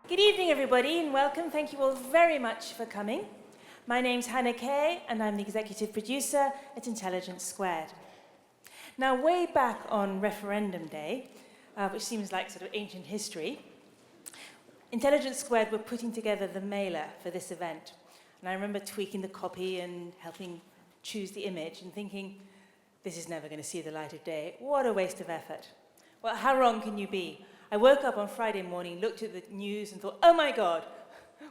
Good evening, everybody, and welcome. Thank you all very much for coming. My name's Hannah Kay, and I'm the executive producer at Intelligence Squared. Now, way back on Referendum Day, which seems like sort of ancient history, Intelligence Squared were putting together the mailer for this event. And I remember tweaking the copy and helping choose the image and thinking, this is never going to see the light of day. What a waste of effort. Well, how wrong can you be? I woke up on Friday morning, looked at the news and thought, oh my God,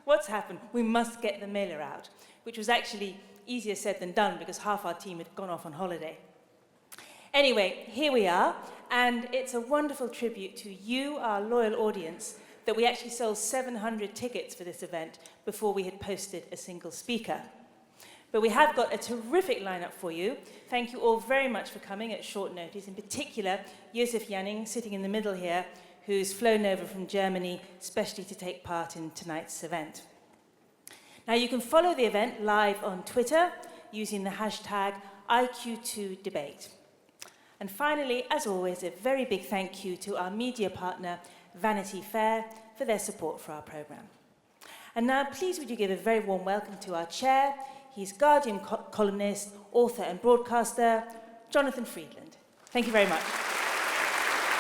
what's happened? We must get the mailer out, which was actually easier said than done because half our team had gone off on holiday. Anyway, here we are, and it's a wonderful tribute to you, our loyal audience, that we actually sold 700 tickets for this event before we had posted a single speaker. But we have got a terrific lineup for you. Thank you all very much for coming at short notice, in particular, Josef Janning, sitting in the middle here, who's flown over from Germany, especially to take part in tonight's event. Now, you can follow the event live on Twitter using the hashtag IQ2Debate. And finally, as always, a very big thank you to our media partner, Vanity Fair, for their support for our programme. And now, please would you give a very warm welcome to our chair. He's Guardian columnist, author and broadcaster, Jonathan Freedland. Thank you very much.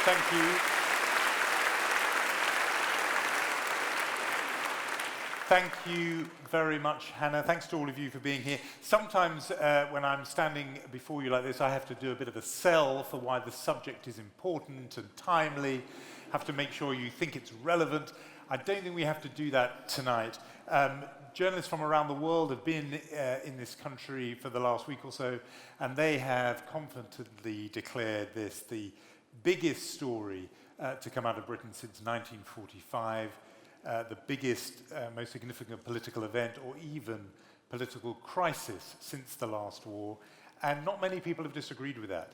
Thank you. Thank you very much, Hannah. Thanks to all of you for being here. Sometimes when I'm standing before you like this, I have to do a bit of a sell for why the subject is important and timely. Have to make sure you think it's relevant. I don't think we have to do that tonight. Journalists from around the world have been in this country for the last week or so, and they have confidently declared this the biggest story to come out of Britain since 1945. The biggest, most significant political event or even political crisis since the last war, and not many people have disagreed with that.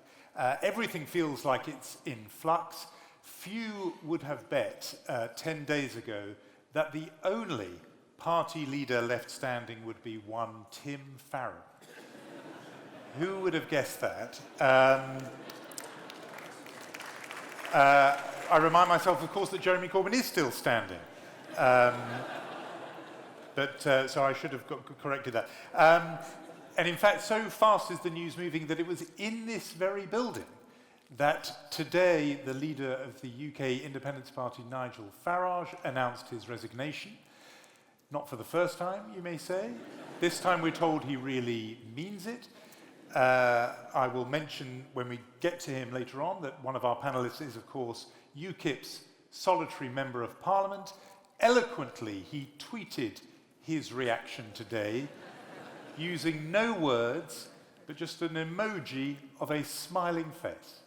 Everything feels like it's in flux. Few would have bet 10 days ago that the only party leader left standing would be one Tim Farron. Who would have guessed that? I remind myself, of course, that Jeremy Corbyn is still standing. So I should have corrected that. And in fact, so fast is the news moving that it was in this very building that today the leader of the UK Independence Party, Nigel Farage, announced his resignation. Not for the first time, you may say. This time we're told he really means it. I will mention when we get to him later on that one of our panellists is, of course, UKIP's solitary member of Parliament. Eloquently, he tweeted his reaction today using no words, but just an emoji of a smiling face.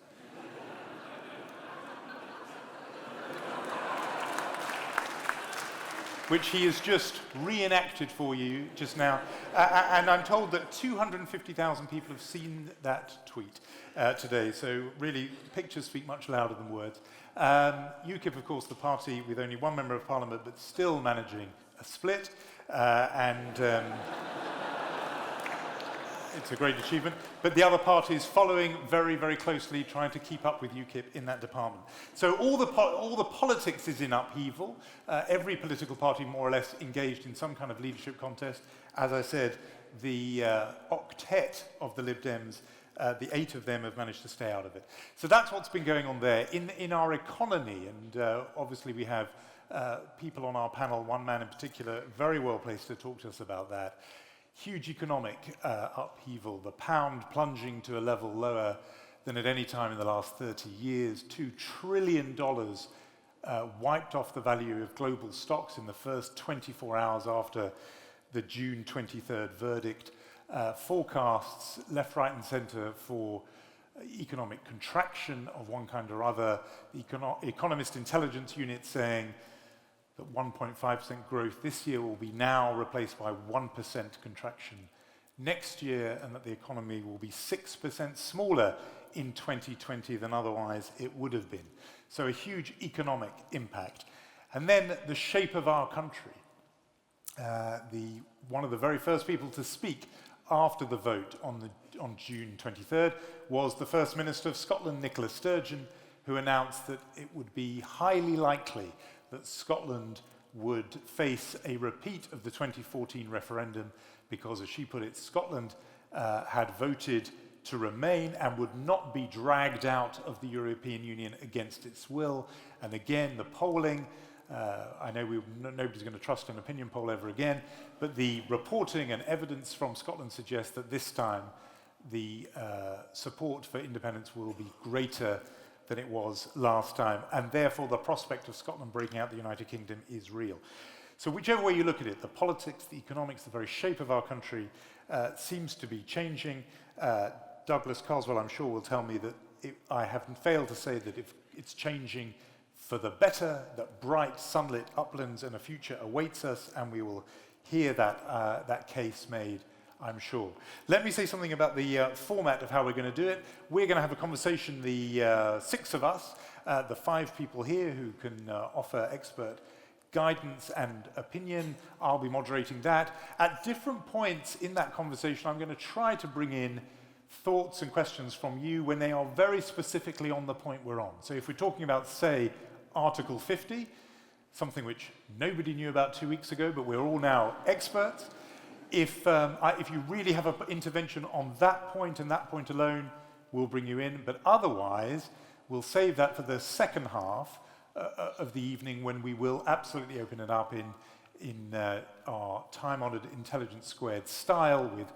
Which he has just reenacted for you just now. And I'm told that 250,000 people have seen that tweet today, so really pictures speak much louder than words. UKIP, of course, the party with only one member of Parliament, but still managing a split, it's a great achievement. But the other parties following very, very closely, trying to keep up with UKIP in that department. So all the politics is in upheaval. Every political party, more or less, engaged in some kind of leadership contest. As I said, the octet of the Lib Dems, the 8 of them have managed to stay out of it. So that's what's been going on there. In our economy, and obviously we have people on our panel, one man in particular, very well placed to talk to us about that. Huge economic upheaval, the pound plunging to a level lower than at any time in the last 30 years, $2 trillion wiped off the value of global stocks in the first 24 hours after the June 23rd verdict. Forecasts left, right and centre for economic contraction of one kind or other. The Economist Intelligence Unit saying that 1.5% growth this year will be now replaced by 1% contraction next year, and that the economy will be 6% smaller in 2020 than otherwise it would have been. So a huge economic impact. And then the shape of our country. One of the very first people to speak after the vote on June 23rd was the First Minister of Scotland, Nicola Sturgeon, who announced that it would be highly likely that Scotland would face a repeat of the 2014 referendum because, as she put it, Scotland had voted to remain and would not be dragged out of the European Union against its will. And again, the polling, I know nobody's going to trust an opinion poll ever again, but the reporting and evidence from Scotland suggests that this time the support for independence will be greater than it was last time, and therefore the prospect of Scotland breaking out the United Kingdom is real. So whichever way you look at it, the politics, the economics, the very shape of our country seems to be changing. Douglas Carswell, I'm sure, will tell me that I haven't failed to say that if it's changing for the better, that bright, sunlit uplands and a future awaits us, and we will hear that case made, I'm sure. Let me say something about the format of how we're going to do it. We're going to have a conversation, the 6 of us, the 5 people here who can offer expert guidance and opinion. I'll be moderating that. At different points in that conversation, I'm going to try to bring in thoughts and questions from you when they are very specifically on the point we're on. So if we're talking about, say, Article 50, something which nobody knew about 2 weeks ago, but we're all now experts, if you really have an intervention on that point and that point alone, we'll bring you in. But otherwise, we'll save that for the second half of the evening, when we will absolutely open it up in our time-honoured Intelligence Squared style, with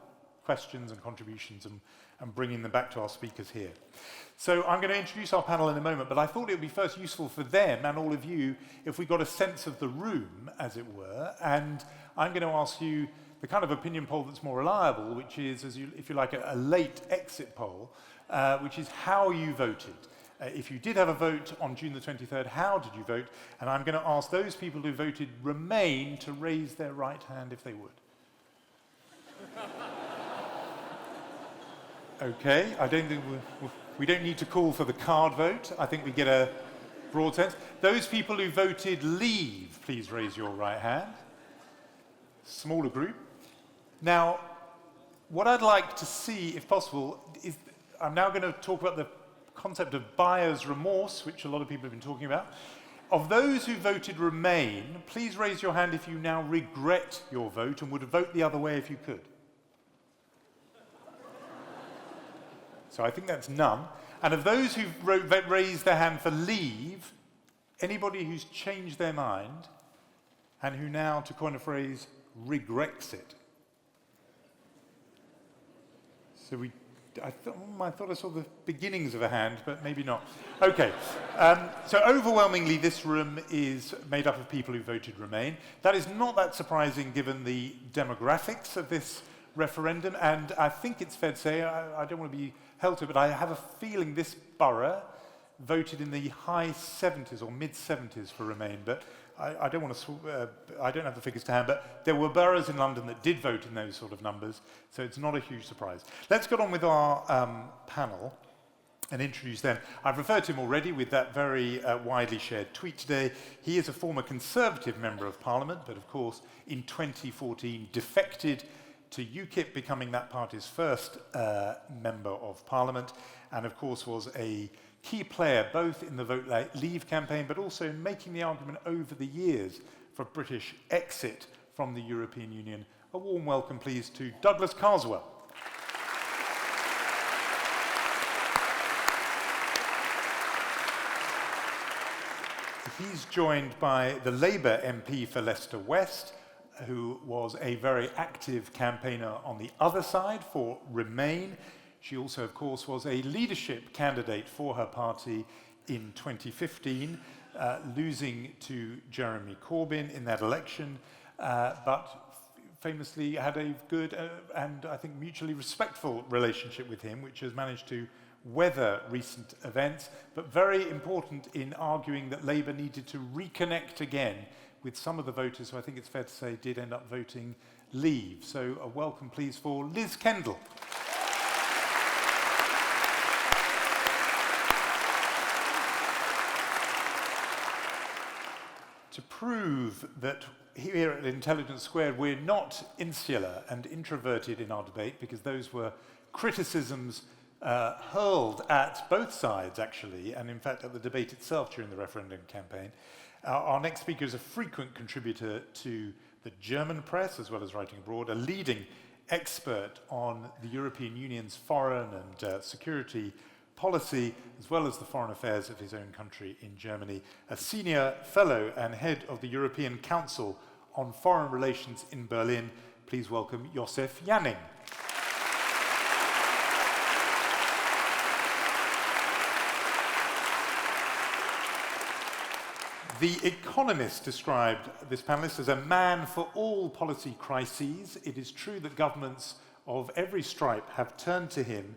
questions and contributions and bringing them back to our speakers here. So I'm going to introduce our panel in a moment, but I thought it would be first useful for them and all of you if we got a sense of the room, as it were, and I'm going to ask you the kind of opinion poll that's more reliable, which is, if you like, a late exit poll, which is how you voted. If you did have a vote on June the 23rd, how did you vote? And I'm going to ask those people who voted Remain to raise their right hand if they would. Okay, I don't think we don't need to call for the card vote. I think we get a broad sense. Those people who voted Leave, please raise your right hand. Smaller group. Now, what I'd like to see, if possible, is I'm now going to talk about the concept of buyer's remorse, which a lot of people have been talking about. Of those who voted Remain, please raise your hand if you now regret your vote and would vote the other way if you could. So I think that's none. And of those who raised their hand for Leave, anybody who's changed their mind and who now, to coin a phrase, regrets it. So I thought I saw the beginnings of a hand, but maybe not. Okay, so overwhelmingly this room is made up of people who voted Remain. That is not that surprising given the demographics of this referendum, and I think it's fair to say, I don't want to be held to it, but I have a feeling this borough voted in the high 70s or mid 70s for Remain, but I don't want to, I don't have the figures to hand, but there were boroughs in London that did vote in those sort of numbers, so it's not a huge surprise. Let's get on with our panel and introduce them. I've referred to him already with that very widely shared tweet today. He is a former Conservative Member of Parliament, but of course in 2014 defected to UKIP, becoming that party's first Member of Parliament, and of course was a key player both in the Vote Leave campaign, but also in making the argument over the years for British exit from the European Union. A warm welcome, please, to Douglas Carswell. He's joined by the Labour MP for Leicester West, who was a very active campaigner on the other side for Remain. She also, of course, was a leadership candidate for her party in 2015, losing to Jeremy Corbyn in that election, but famously had a good and, I think, mutually respectful relationship with him, which has managed to weather recent events, but very important in arguing that Labour needed to reconnect again with some of the voters who I think it's fair to say did end up voting Leave. So a welcome, please, for Liz Kendall. To prove that here at Intelligence Squared we're not insular and introverted in our debate, because those were criticisms hurled at both sides, actually, and in fact at the debate itself during the referendum campaign. Our next speaker is a frequent contributor to the German press, as well as writing abroad, a leading expert on the European Union's foreign and security policy, as well as the foreign affairs of his own country in Germany, a senior fellow and head of the European Council on Foreign Relations in Berlin. Please welcome Josef Janning. The Economist described this panelist as a man for all policy crises. It is true that governments of every stripe have turned to him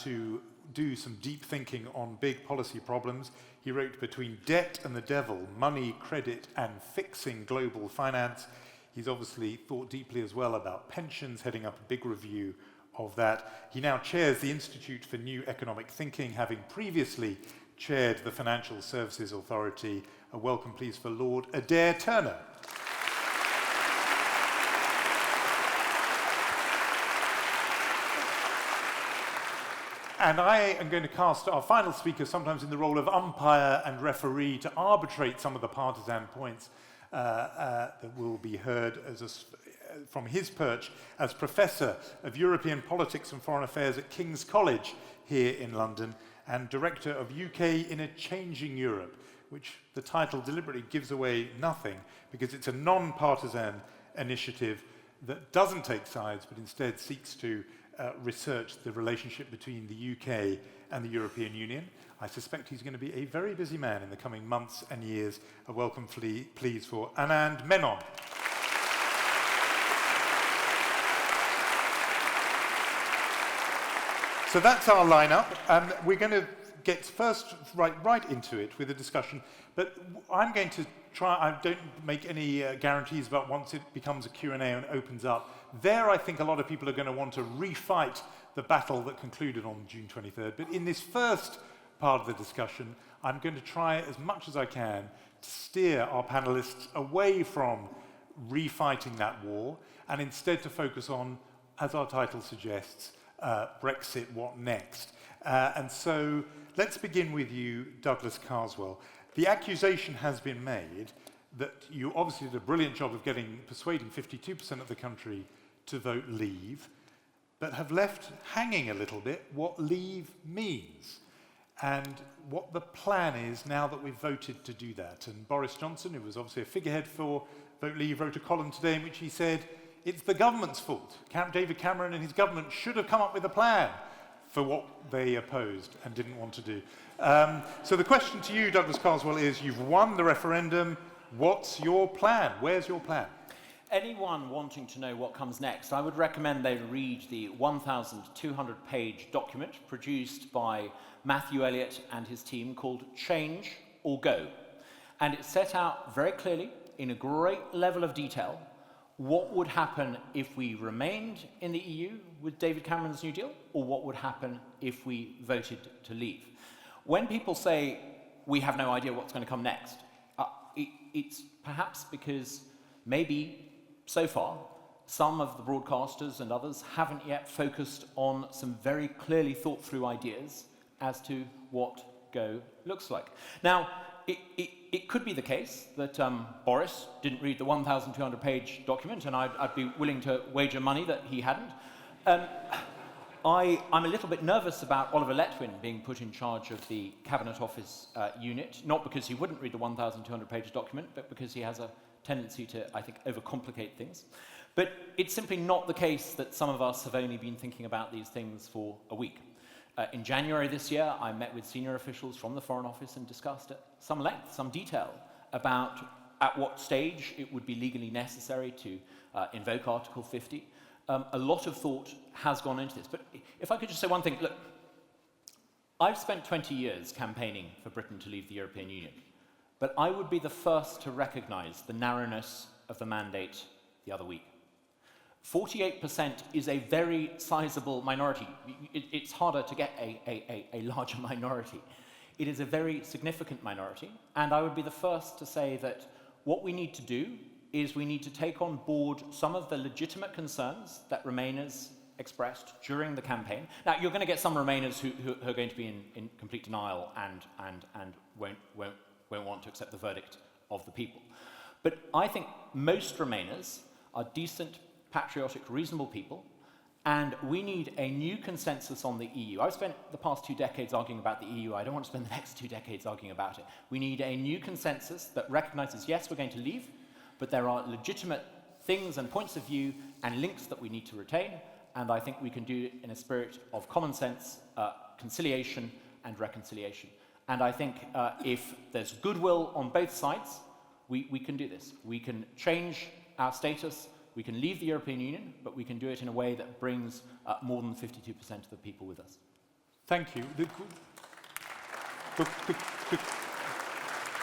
to do some deep thinking on big policy problems. He wrote Between Debt and the Devil, Money, Credit and Fixing Global Finance. He's obviously thought deeply as well about pensions, heading up a big review of that. He now chairs the Institute for New Economic Thinking, having previously chaired the Financial Services Authority. A welcome, please, for Lord Adair Turner. And I am going to cast our final speaker sometimes in the role of umpire and referee to arbitrate some of the partisan points that will be heard from his perch as Professor of European Politics and Foreign Affairs at King's College here in London and Director of UK in a Changing Europe, which the title deliberately gives away nothing because it's a non-partisan initiative that doesn't take sides but instead seeks to research the relationship between the UK and the European Union. I suspect he's going to be a very busy man in the coming months and years. A welcome, please, for Anand Menon. So that's our lineup. We're going to get first right into it with a discussion, but I'm going to try, I don't make any guarantees about once it becomes a Q&A and opens up. There, I think a lot of people are going to want to refight the battle that concluded on June 23rd. But in this first part of the discussion, I'm going to try as much as I can to steer our panelists away from refighting that war and instead to focus on, as our title suggests, Brexit, what next? And so let's begin with you, Douglas Carswell. The accusation has been made that you obviously did a brilliant job of persuading 52% of the country to vote leave, but have left hanging a little bit what leave means and what the plan is now that we've voted to do that. And Boris Johnson, who was obviously a figurehead for vote leave, wrote a column today in which he said, it's the government's fault. David Cameron and his government should have come up with a plan for what they opposed and didn't want to do. So the question to you, Douglas Carswell, is you've won the referendum. What's your plan? Where's your plan? Anyone wanting to know what comes next, I would recommend they read the 1,200-page document produced by Matthew Elliott and his team called Change or Go. And it set out very clearly, in a great level of detail, what would happen if we remained in the EU with David Cameron's New Deal, or what would happen if we voted to leave. When people say, we have no idea what's going to come next, it's perhaps because maybe, so far, some of the broadcasters and others haven't yet focused on some very clearly thought-through ideas as to what Go looks like. Now, it could be the case that Boris didn't read the 1,200-page document, and I'd be willing to wager money that he hadn't. I'm a little bit nervous about Oliver Letwin being put in charge of the Cabinet Office unit, not because he wouldn't read the 1,200-page document, but because he has a tendency to, I think, overcomplicate things. But it's simply not the case that some of us have only been thinking about these things for a week. In January this year, I met with senior officials from the Foreign Office and discussed at some length, some detail, about at what stage it would be legally necessary to invoke Article 50. A lot of thought has gone into this. But if I could just say one thing, look, I've spent 20 years campaigning for Britain to leave the European Union, but I would be the first to recognize the narrowness of the mandate the other week. 48% is a very sizable minority. It's harder to get a larger minority. It is a very significant minority, and I would be the first to say that what we need to do is we need to take on board some of the legitimate concerns that Remainers expressed during the campaign. Now, you're going to get some Remainers who are going to be in complete denial and won't want to accept the verdict of the people. But I think most Remainers are decent, patriotic, reasonable people, and we need a new consensus on the EU. I've spent the past 2 decades arguing about the EU. I don't want to spend the next 2 decades arguing about it. We need a new consensus that recognises, yes, we're going to leave, but there are legitimate things and points of view and links that we need to retain, and I think we can do it in a spirit of common sense, conciliation and reconciliation. And I think if there's goodwill on both sides, we can do this. We can change our status, we can leave the European Union, but we can do it in a way that brings more than 52% of the people with us. Thank you.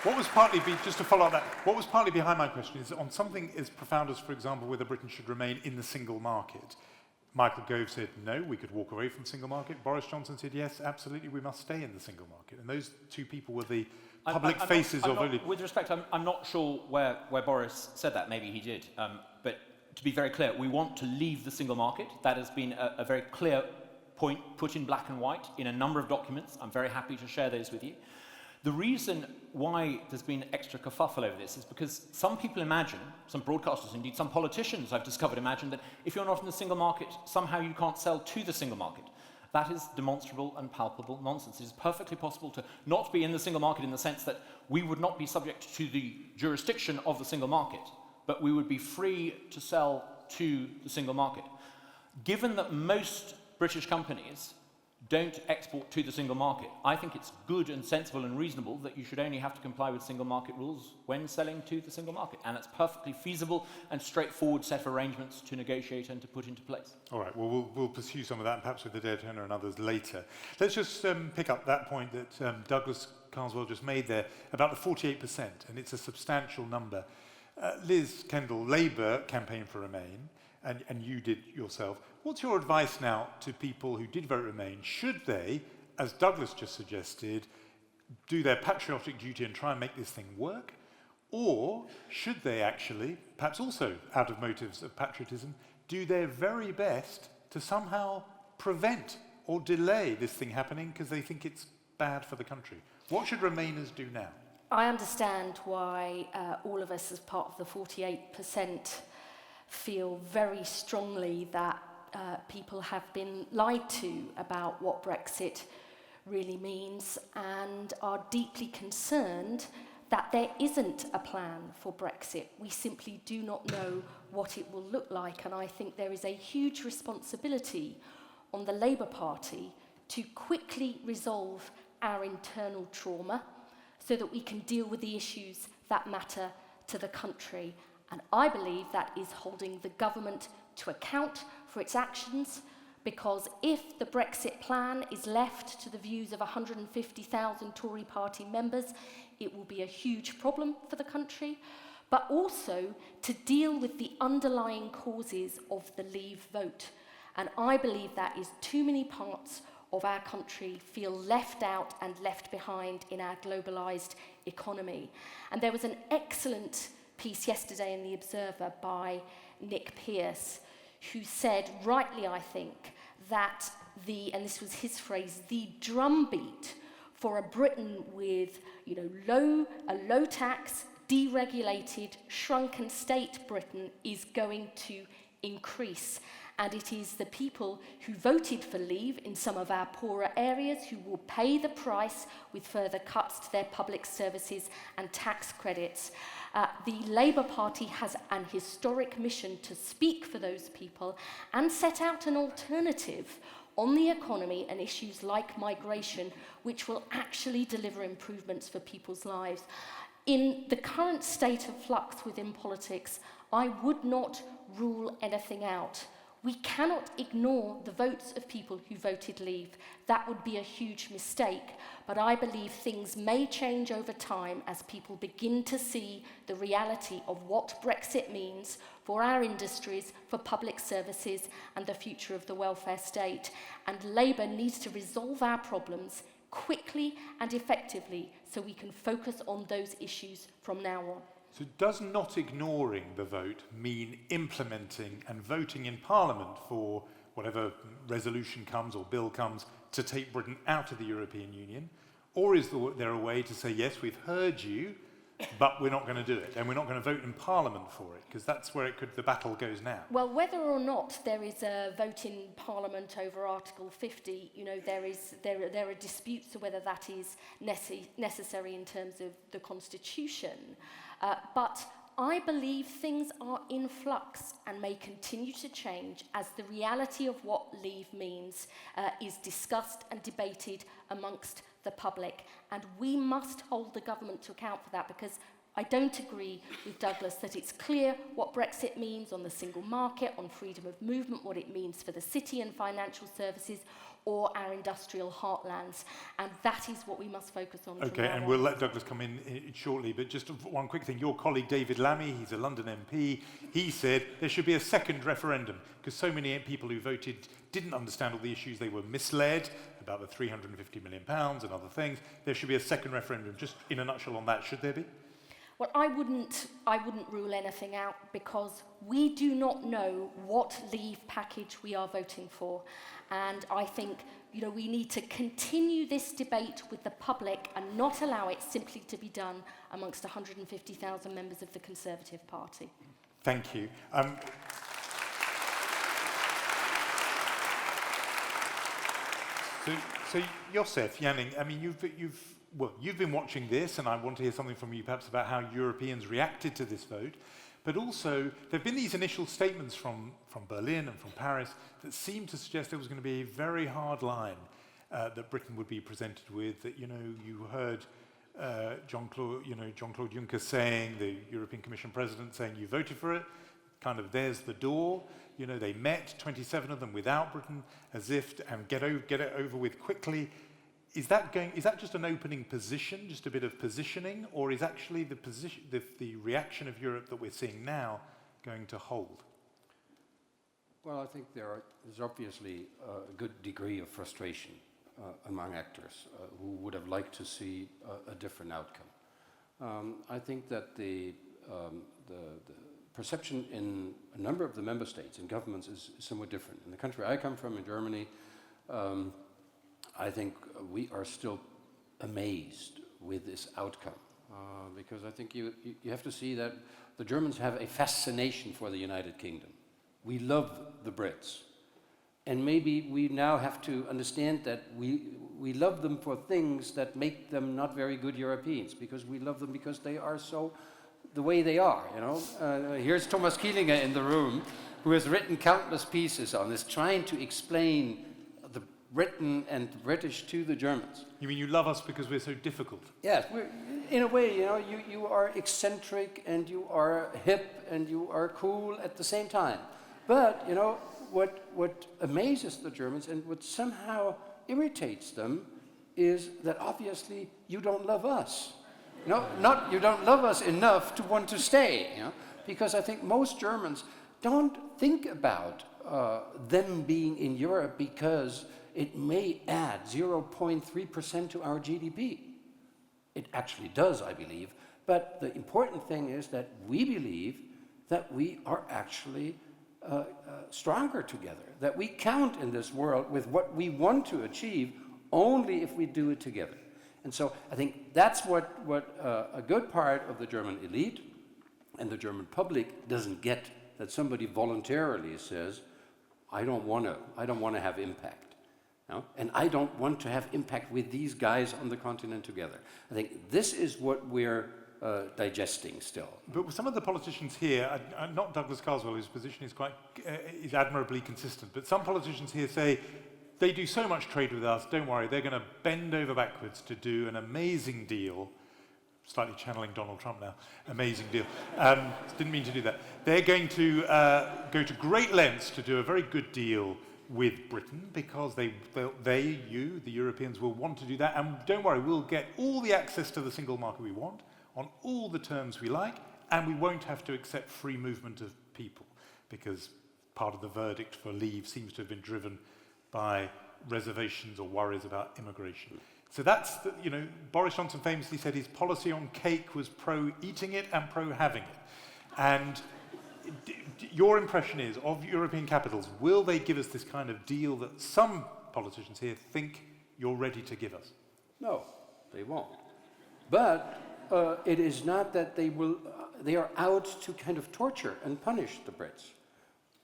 What was partly, just to follow up that, what was partly behind my question is on something as profound as, for example, whether Britain should remain in the single market. Michael Gove said, no, we could walk away from the single market. Boris Johnson said, yes, absolutely, we must stay in the single market. And those two people were the public faces of... With respect, I'm not sure where Boris said that. Maybe he did. But to be very clear, we want to leave the single market. That has been a very clear point put in black and white in a number of documents. I'm very happy to share those with you. The reason why there's been extra kerfuffle over this is because some people imagine, some broadcasters, indeed some politicians I've discovered imagine that if you're not in the single market, somehow you can't sell to the single market. That is demonstrable and palpable nonsense. It is perfectly possible to not be in the single market in the sense that we would not be subject to the jurisdiction of the single market, but we would be free to sell to the single market. Given that most British companies don't export to the single market, I think it's good and sensible and reasonable that you should only have to comply with single market rules when selling to the single market. And it's perfectly feasible and straightforward set of arrangements to negotiate and to put into place. All right, well, we'll pursue some of that, perhaps with Adair Turner and others later. Let's just pick up that point that Douglas Carswell just made there about the 48%, and it's a substantial number. Liz, Kendall, Labour campaigned for Remain, and you did yourself. What's your advice now to people who did vote Remain? Should they, as Douglas just suggested, do their patriotic duty and try and make this thing work? Or should they actually, perhaps also out of motives of patriotism, do their very best to somehow prevent or delay this thing happening because they think it's bad for the country? What should Remainers do now? I understand why all of us as part of the 48% feel very strongly that people have been lied to about what Brexit really means and are deeply concerned that there isn't a plan for Brexit. We simply do not know what it will look like, and I think there is a huge responsibility on the Labour Party to quickly resolve our internal trauma so that we can deal with the issues that matter to the country. And I believe that is holding the government to account for its actions, because if the Brexit plan is left to the views of 150,000 Tory party members, it will be a huge problem for the country, but also to deal with the underlying causes of the Leave vote. And I believe that is too many parts of our country feel left out and left behind in our globalised economy. And there was an excellent piece yesterday in The Observer by Nick Pearce, who said, rightly I think, that and this was his phrase, the drumbeat for a Britain with a low tax, deregulated, shrunken state Britain is going to increase. And it is the people who voted for Leave in some of our poorer areas who will pay the price with further cuts to their public services and tax credits. The Labour Party has an historic mission to speak for those people and set out an alternative on the economy and issues like migration, which will actually deliver improvements for people's lives. In the current state of flux within politics, I would not rule anything out. We cannot ignore the votes of people who voted Leave. That would be a huge mistake, but I believe things may change over time as people begin to see the reality of what Brexit means for our industries, for public services, and the future of the welfare state. And Labour needs to resolve our problems quickly and effectively so we can focus on those issues from now on. So does not ignoring the vote mean implementing and voting in Parliament for whatever resolution comes or bill comes to take Britain out of the European Union? Or is there a way to say, yes, we've heard you, but we're not going to do it, and we're not going to vote in Parliament for it, because that's where the battle goes now. Well, whether or not there is a vote in Parliament over Article 50, there are disputes to whether that is necessary in terms of the Constitution. But I believe things are in flux and may continue to change as the reality of what leave means is discussed and debated amongst the public. And we must hold the government to account for that, because I don't agree with Douglas that it's clear what Brexit means on the single market, on freedom of movement, what it means for the city and financial services, or our industrial heartlands. And that is what we must focus on. Okay, and we'll let Douglas come in shortly, but just one quick thing. Your colleague David Lammy, he's a London MP, he said there should be a second referendum, because so many people who voted didn't understand all the issues. They were misled about the £350 million and other things. There should be a second referendum. Just in a nutshell on that, should there be? Well, I wouldn't rule anything out, because we do not know what leave package we are voting for. And I think we need to continue this debate with the public and not allow it simply to be done amongst 150,000 members of the Conservative Party. Thank you. So Josef Janning, I mean, you've been watching this, and I want to hear something from you perhaps about how Europeans reacted to this vote. But also, there have been these initial statements from Berlin and from Paris that seem to suggest there was going to be a very hard line that Britain would be presented with. That you heard Jean-Claude Juncker saying, the European Commission President saying, "You voted for it. Kind of there's the door." They met, 27 of them, without Britain, as if and get it over with quickly. Is that just an opening position, just a bit of positioning, or is actually the reaction of Europe that we're seeing now going to hold? Well, I think there's obviously a good degree of frustration among actors who would have liked to see a different outcome. I think that the perception in a number of the member states and governments is somewhat different. In the country I come from, in Germany, I think we are still amazed with this outcome, because I think you have to see that the Germans have a fascination for the United Kingdom. We love the Brits. And maybe we now have to understand that we love them for things that make them not very good Europeans, because we love them because they are so the way they are, Here's Thomas Kielinger in the room, who has written countless pieces on this, trying to explain the Britain and the British to the Germans. You mean you love us because we're so difficult? Yes, in a way, you are eccentric and you are hip and you are cool at the same time. But, what amazes the Germans and what somehow irritates them is that obviously you don't love us. You don't love us enough to want to stay, because I think most Germans don't think about them being in Europe because it may add 0.3% to our GDP. It actually does, I believe, but the important thing is that we believe that we are actually stronger together, that we count in this world with what we want to achieve only if we do it together. And so I think that's what a good part of the German elite and the German public doesn't get, that somebody voluntarily says, I don't want to have impact. And I don't want to have impact with these guys on the continent together. I think this is what we're digesting still. But some of the politicians here, not Douglas Carswell, whose position is admirably consistent, but some politicians here say, they do so much trade with us, don't worry, they're going to bend over backwards to do an amazing deal. Slightly channeling Donald Trump now. Amazing deal. Didn't mean to do that. They're going to go to great lengths to do a very good deal with Britain, because the Europeans will want to do that. And don't worry, we'll get all the access to the single market we want, on all the terms we like, and we won't have to accept free movement of people, because part of the verdict for leave seems to have been driven by reservations or worries about immigration. So that's, Boris Johnson famously said his policy on cake was pro-eating it and pro-having it. And your impression is, of European capitals, will they give us this kind of deal that some politicians here think you're ready to give us? No, they won't. But it is not that they are out to kind of torture and punish the Brits.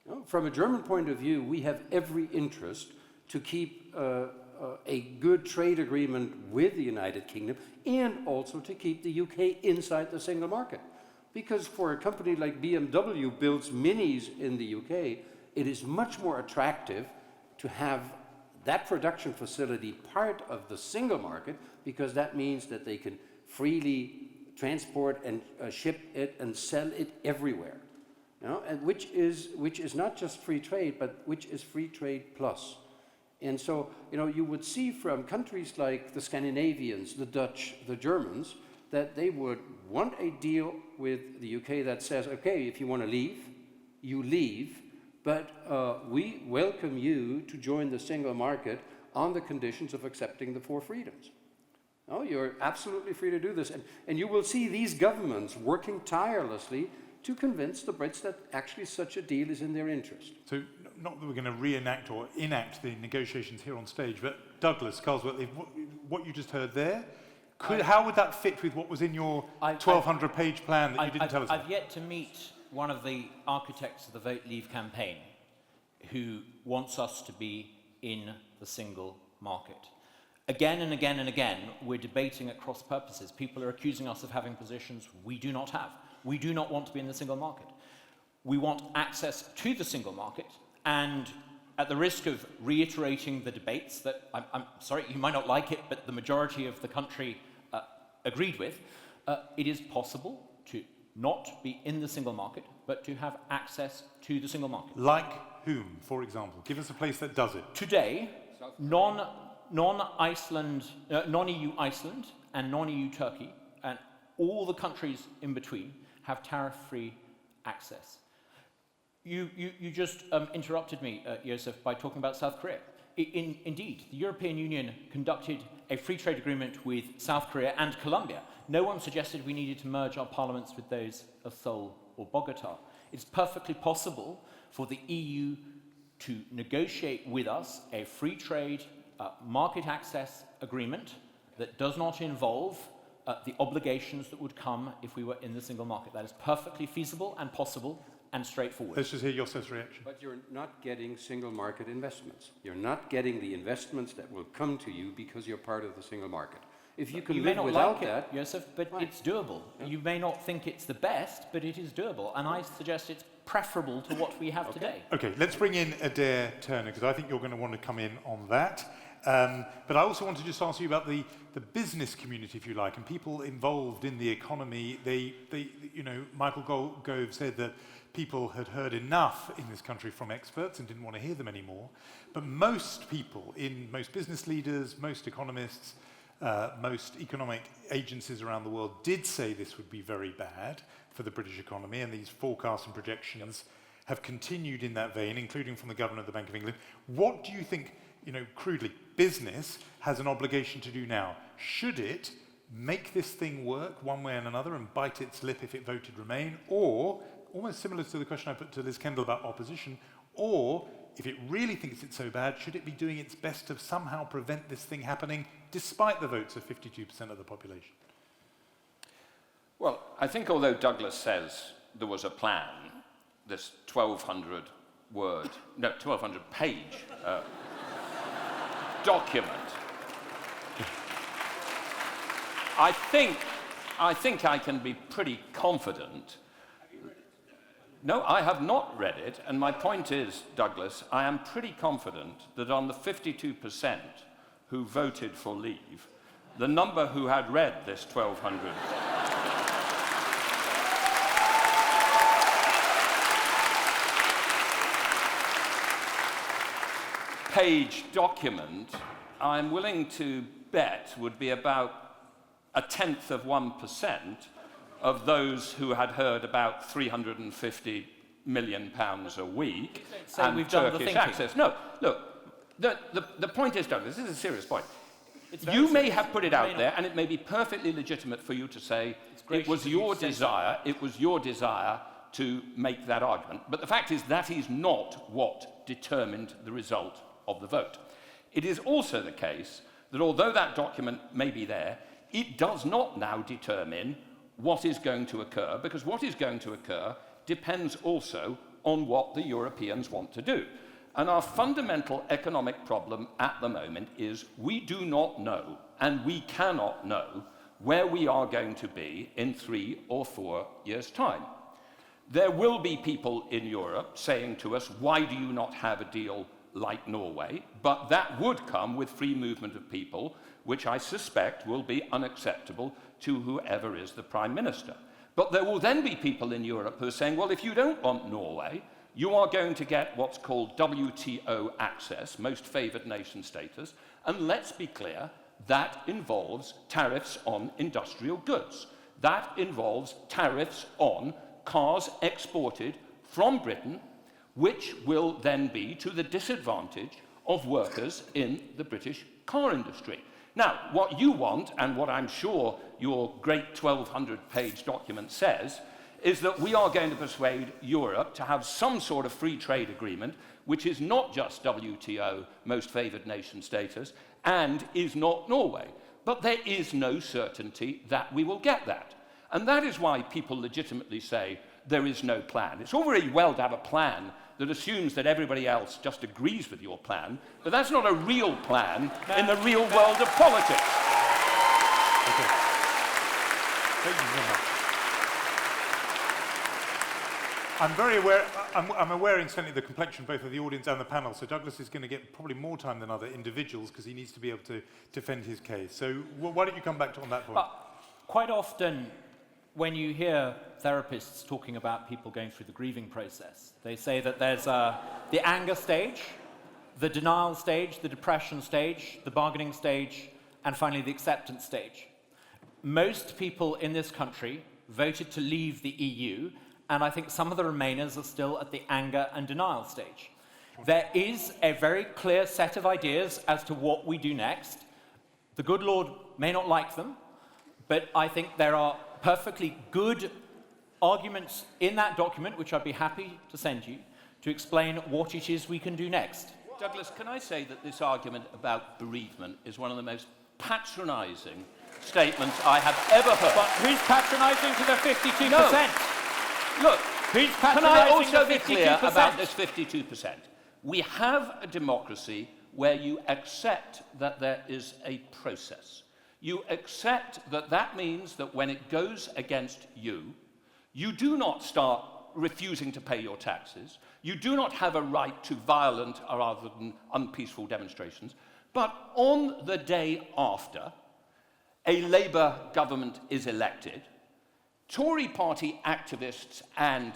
You know, from a German point of view, we have every interest to keep a good trade agreement with the United Kingdom and also to keep the UK inside the single market. Because for a company like BMW builds minis in the UK, it is much more attractive to have that production facility part of the single market, because that means that they can freely transport and ship it and sell it everywhere. You know, and which is not just free trade, but which is free trade plus. And so, you know, you would see from countries like the Scandinavians, the Dutch, the Germans, that they would want a deal with the UK that says, okay, if you want to leave, you leave, but we welcome you to join the single market on the conditions of accepting the 4 freedoms. No, you're absolutely free to do this. And you will see these governments working tirelessly to convince the Brits that actually such a deal is in their interest. So, not that we're going to reenact or enact the negotiations here on stage, but Douglas Carswell, what you just heard there, how would that fit with what was in your 1,200-page plan that you didn't tell us about? I've yet to meet one of the architects of the Vote Leave campaign who wants us to be in the single market. Again and again and again, we're debating at cross purposes. People are accusing us of having positions we do not have. We do not want to be in the single market. We want access to the single market, and at the risk of reiterating the debates that, I'm sorry, you might not like it, but the majority of the country agreed with, it is possible to not be in the single market, but to have access to the single market. Like whom, for example? Give us a place that does it. Today, non-EU Iceland and non-EU Turkey, and all the countries in between, have tariff-free access. You just interrupted me, Josef, by talking about South Korea. Indeed, the European Union conducted a free trade agreement with South Korea and Colombia. No one suggested we needed to merge our parliaments with those of Seoul or Bogota. It's perfectly possible for the EU to negotiate with us a free trade market access agreement that does not involve the obligations that would come if we were in the single market. That is perfectly feasible and possible and straightforward. Let's just hear Josef's reaction. But you're not getting single market investments. You're not getting the investments that will come to you because you're part of the single market. If you can you live may not without like that, it, Josef, but fine. it's doable. Yeah. You may not think it's the best, but it is doable, and I suggest it's preferable to what we have today. Okay, let's bring in Adair Turner, because I think you're going to want to come in on that. But I also want to just ask you about the business community, if you like, and people involved in the economy. They you know, Michael Gove said that people had heard enough in this country from experts and didn't want to hear them anymore. But most people, most business leaders, most economists, most economic agencies around the world did say this would be very bad for the British economy, and these forecasts and projections have continued in that vein, including from the Governor of the Bank of England. What do you think, you know, crudely, business has an obligation to do now? Should it make this thing work one way and another and bite its lip if it voted Remain, or, almost similar to the question I put to Liz Kendall about opposition, or if it really thinks it's so bad, should it be doing its best to somehow prevent this thing happening despite the votes of 52% of the population? Well, I think although Douglas says there was a plan, this 1,200-page document, I think I can be pretty confident. No, I have not read it, and my point is, Douglas, I am pretty confident that on the 52% who voted for leave, the number who had read this 1,200-page document, I'm willing to bet would be about 0.1% of those who had heard about £350 million a week and we've done the Turkish thinking. access. No, look, the point is, Douglas, this is a serious point. You may have put it out there, and it may be perfectly legitimate for you to say it was your desire to make that argument. But the fact is that is not what determined the result of the vote. It is also the case that although that document may be there, it does not now determine what is going to occur, because what is going to occur depends also on what the Europeans want to do. And our fundamental economic problem at the moment is we do not know, and we cannot know, where we are going to be in 3 or 4 years' time. There will be people in Europe saying to us, why do you not have a deal like Norway? But that would come with free movement of people, which I suspect will be unacceptable to whoever is the Prime Minister. But there will then be people in Europe who are saying, well, if you don't want Norway, you are going to get what's called WTO access, most favoured nation status, and let's be clear, that involves tariffs on industrial goods. That involves tariffs on cars exported from Britain, which will then be to the disadvantage of workers in the British car industry. Now, what you want, and what I'm sure your great 1,200-page document says, is that we are going to persuade Europe to have some sort of free trade agreement, which is not just WTO, most favoured nation status, and is not Norway. But there is no certainty that we will get that. And that is why people legitimately say there is no plan. It's all very well to have a plan that assumes that everybody else just agrees with your plan, but that's not a real plan in the real world of politics. Okay. Thank you very much. I'm very aware, I'm aware incidentally, the complexion both of the audience and the panel, so Douglas is going to get probably more time than other individuals because he needs to be able to defend his case. So why don't you come back on that point? Quite often, when you hear therapists talking about people going through the grieving process, they say that there's the anger stage, the denial stage, the depression stage, the bargaining stage, and finally the acceptance stage. Most people in this country voted to leave the EU, and I think some of the Remainers are still at the anger and denial stage. There is a very clear set of ideas as to what we do next. The good Lord may not like them, but I think there are perfectly good arguments in that document, which I'd be happy to send you, to explain what it is we can do next. Douglas, can I say that this argument about bereavement is one of the most patronising statements I have ever heard? But who's patronising to the 52%? No. Look, who's can I also the be clear about this 52%? We have a democracy where you accept that there is a process. You accept that that means that when it goes against you, you do not start refusing to pay your taxes. You do not have a right to violent or rather than unpeaceful demonstrations. But on the day after a Labour government is elected, Tory party activists and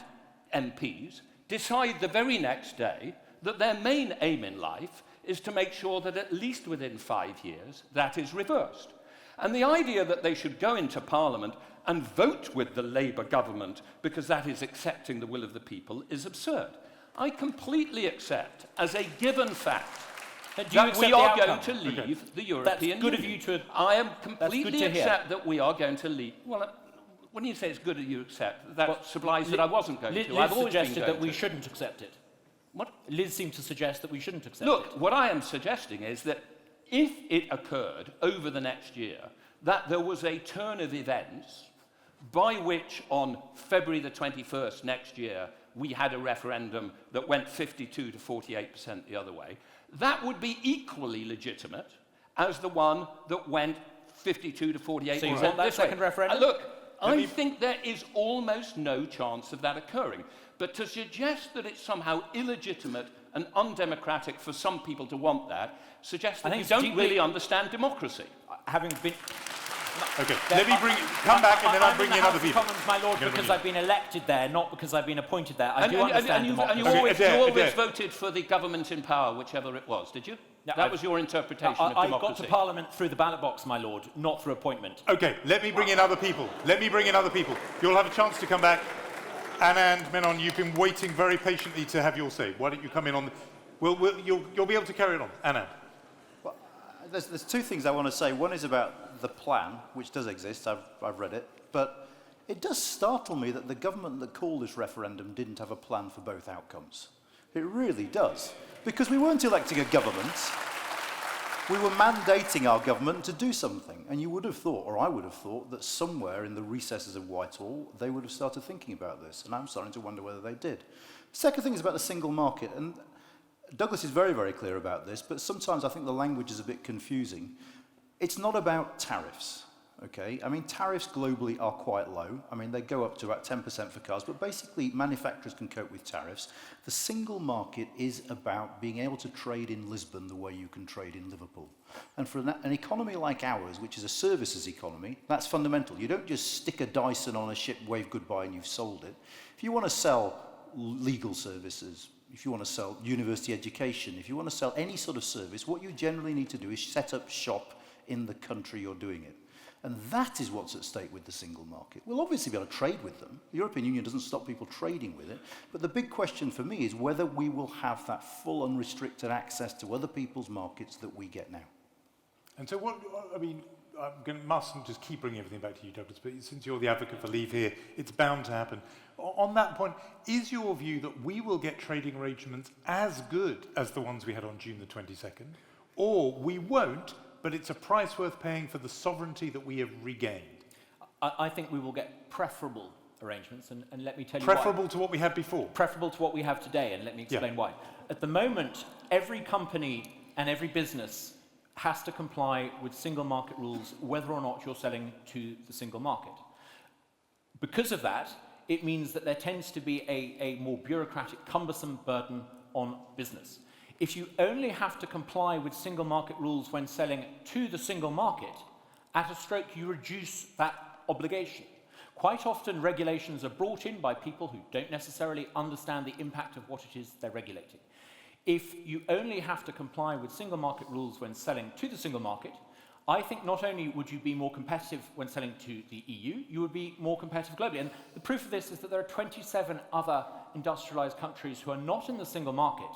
MPs decide the very next day that their main aim in life is to make sure that at least within 5 years that is reversed. And the idea that they should go into Parliament and vote with the Labour government because that is accepting the will of the people is absurd. I completely accept as a given fact that we are going to leave the European Union. That's good of you to... I am completely accept that we are going to leave... Well, when you say it's good of you to accept, that supplies that I wasn't going to. Liz suggested that we shouldn't accept it. What? Liz seemed to suggest that we shouldn't accept it. Look, what I am suggesting is that if it occurred over the next year that there was a turn of events by which on February the 21st next year we had a referendum that went 52 to 48% the other way, that would be equally legitimate as the one that went 52 to 48% so you want that second referendum? Look, I think there is almost no chance of that occurring. But to suggest that it's somehow illegitimate and undemocratic for some people to want that suggests that you don't really understand democracy. Having been... Okay, let me come back and then I'll bring in other people. Commons, my Lord, because I've been elected there, not because I've been appointed there. I do understand democracy. And you always voted for the government in power, whichever it was, did you? No, that was your interpretation of democracy. I got to Parliament through the ballot box, my Lord, not through appointment. Okay, let me bring in other people. You'll have a chance to come back. Anand, Menon, you've been waiting very patiently to have your say. Why don't you come in on... You'll be able to carry it on. Anand. Well, there's two things I want to say. One is about the plan, which does exist. I've read it. But it does startle me that the government that called this referendum didn't have a plan for both outcomes. It really does. Because we weren't electing a government. we were mandating our government to do something. And you would have thought, or I would have thought, that somewhere in the recesses of Whitehall, they would have started thinking about this. And I'm starting to wonder whether they did. Second thing is about the single market. And Douglas is very, very clear about this, but sometimes I think the language is a bit confusing. It's not about tariffs. Okay, I mean, tariffs globally are quite low. I mean, they go up to about 10% for cars, but basically manufacturers can cope with tariffs. The single market is about being able to trade in Lisbon the way you can trade in Liverpool. And for an economy like ours, which is a services economy, that's fundamental. You don't just stick a Dyson on a ship, wave goodbye, and you've sold it. If you want to sell legal services, if you want to sell university education, if you want to sell any sort of service, what you generally need to do is set up shop in the country you're doing it. And that is what's at stake with the single market. We'll obviously be able to trade with them. The European Union doesn't stop people trading with it. But the big question for me is whether we will have that full unrestricted access to other people's markets that we get now. And so what, I mean, mustn't just keep bringing everything back to you, Douglas, but since you're the advocate for leave here, it's bound to happen. On that point, is your view that we will get trading arrangements as good as the ones we had on June the 22nd, or we won't, but it's a price worth paying for the sovereignty that we have regained? I think we will get preferable arrangements, and let me tell you why. Preferable to what we had before? Preferable to what we have today, and let me explain why. At the moment, every company and every business has to comply with single market rules whether or not you're selling to the single market. Because of that, it means that there tends to be a more bureaucratic, cumbersome burden on business. If you only have to comply with single market rules when selling to the single market, at a stroke you reduce that obligation. Quite often regulations are brought in by people who don't necessarily understand the impact of what it is they're regulating. If you only have to comply with single market rules when selling to the single market, I think not only would you be more competitive when selling to the EU, you would be more competitive globally. And the proof of this is that there are 27 other industrialized countries who are not in the single market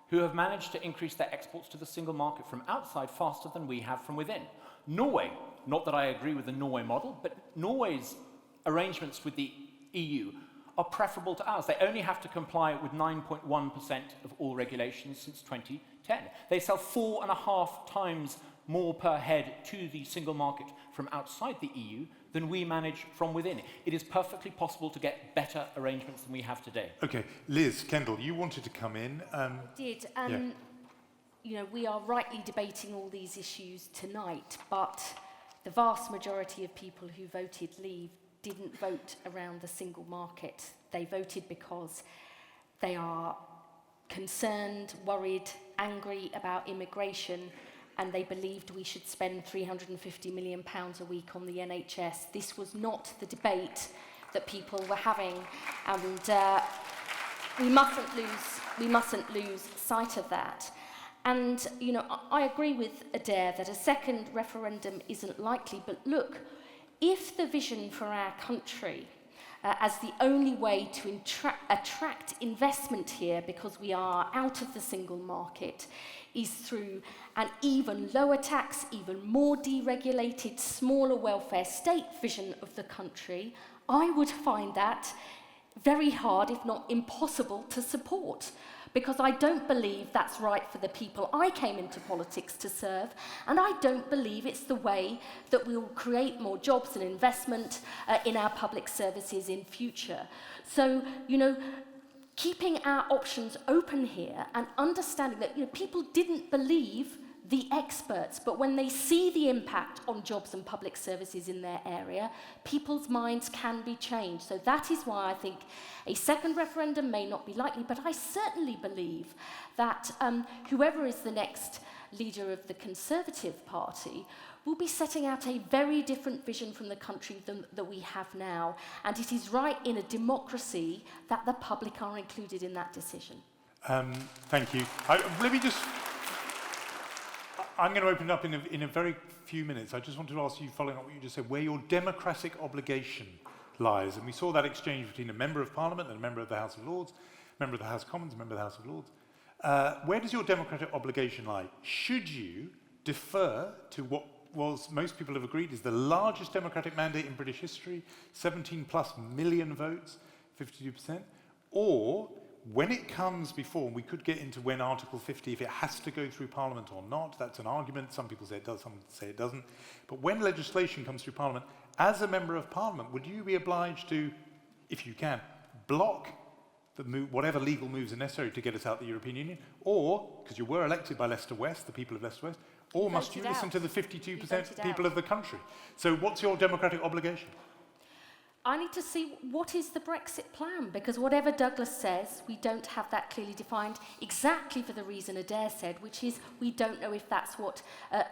who have managed to increase their exports to the single market from outside faster than we have from within. Norway, not that I agree with the Norway model, but Norway's arrangements with the EU are preferable to ours. They only have to comply with 9.1% of all regulations since 2010. They sell 4.5 times more per head to the single market from outside the EU than we manage from within. It is perfectly possible to get better arrangements than we have today. Okay, Liz, Kendall, you wanted to come in. I did. You know, we are rightly debating all these issues tonight, but the vast majority of people who voted leave didn't vote around the single market. They voted because they are concerned, worried, angry about immigration, and they believed we should spend £350 million a week on the NHS. This was not the debate that people were having, and we mustn't lose sight of that. And, you know, I agree with Adair that a second referendum isn't likely, but look, if the vision for our country as the only way to attract investment here, because we are out of the single market, is through an even lower tax, even more deregulated, smaller welfare state vision of the country, I would find that very hard, if not impossible, to support. Because I don't believe that's right for the people I came into politics to serve, and I don't believe it's the way that we will create more jobs and investment in our public services in future. So, you know, keeping our options open here and understanding that, you know, people didn't believe the experts, but when they see the impact on jobs and public services in their area, people's minds can be changed. So that is why I think a second referendum may not be likely, but I certainly believe that whoever is the next leader of the Conservative Party will be setting out a very different vision from the country than that we have now. And it is right in a democracy that the public are included in that decision. Thank you. I'm going to open it up in a very few minutes. I just wanted to ask you, following up what you just said, where your democratic obligation lies. And we saw that exchange between a member of Parliament and a member of the House of Lords, member of the House of Commons, member of the House of Lords. Where does your democratic obligation lie? Should you defer to what most people have agreed is the largest democratic mandate in British history, 17+ million votes, 52%, or when it comes before, and we could get into when Article 50, if it has to go through Parliament or not, that's an argument. Some people say it does, some say it doesn't. But when legislation comes through Parliament, as a member of Parliament, would you be obliged to, if you can, block whatever legal moves are necessary to get us out of the European Union? Or, because you were elected by Leicester West, the people of Leicester West, or must you listen to the 52% people of the country? So what's your democratic obligation? I need to see what is the Brexit plan, because whatever Douglas says, we don't have that clearly defined exactly for the reason Adair said, which is we don't know if that's what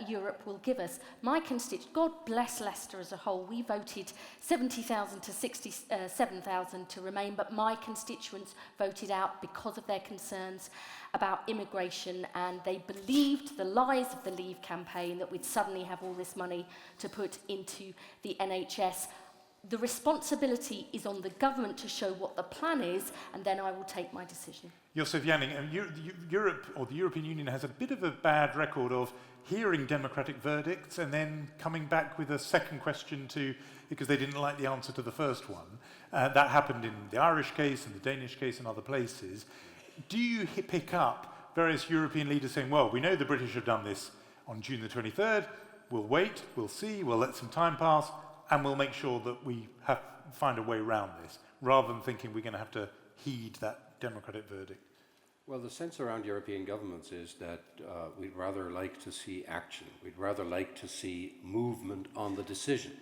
Europe will give us. My constituents, God bless Leicester as a whole, we voted 70,000 to 67,000 to remain, but my constituents voted out because of their concerns about immigration, and they believed the lies of the Leave campaign that we'd suddenly have all this money to put into the NHS. The responsibility is on the government to show what the plan is, and then I will take my decision. Josef Janning, Europe, or the European Union, has a bit of a bad record of hearing democratic verdicts and then coming back with a second question because they didn't like the answer to the first one. That happened in the Irish case and the Danish case and other places. Do you pick up various European leaders saying, well, we know the British have done this on June the 23rd, we'll wait, we'll see, we'll let some time pass, and we'll make sure that we find a way around this, rather than thinking we're going to have to heed that democratic verdict? Well, the sense around European governments is that we'd rather like to see action. We'd rather like to see movement on the decision.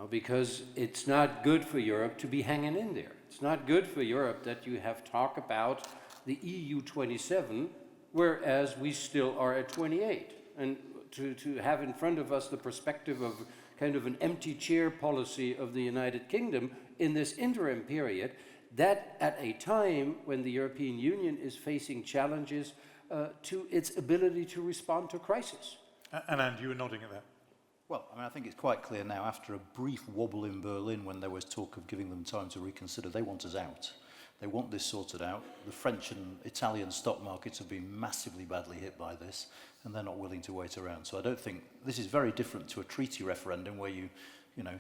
Because it's not good for Europe to be hanging in there. It's not good for Europe that you have talk about the EU 27, whereas we still are at 28. And to have in front of us the perspective of kind of an empty chair policy of the United Kingdom in this interim period, that at a time when the European Union is facing challenges to its ability to respond to crisis. Anand, you were nodding at that. Well, I mean, I think it's quite clear now, after a brief wobble in Berlin when there was talk of giving them time to reconsider, they want us out. They want this sorted out. The French and Italian stock markets have been massively badly hit by this, and they're not willing to wait around. So I don't think this is very different to a treaty referendum where you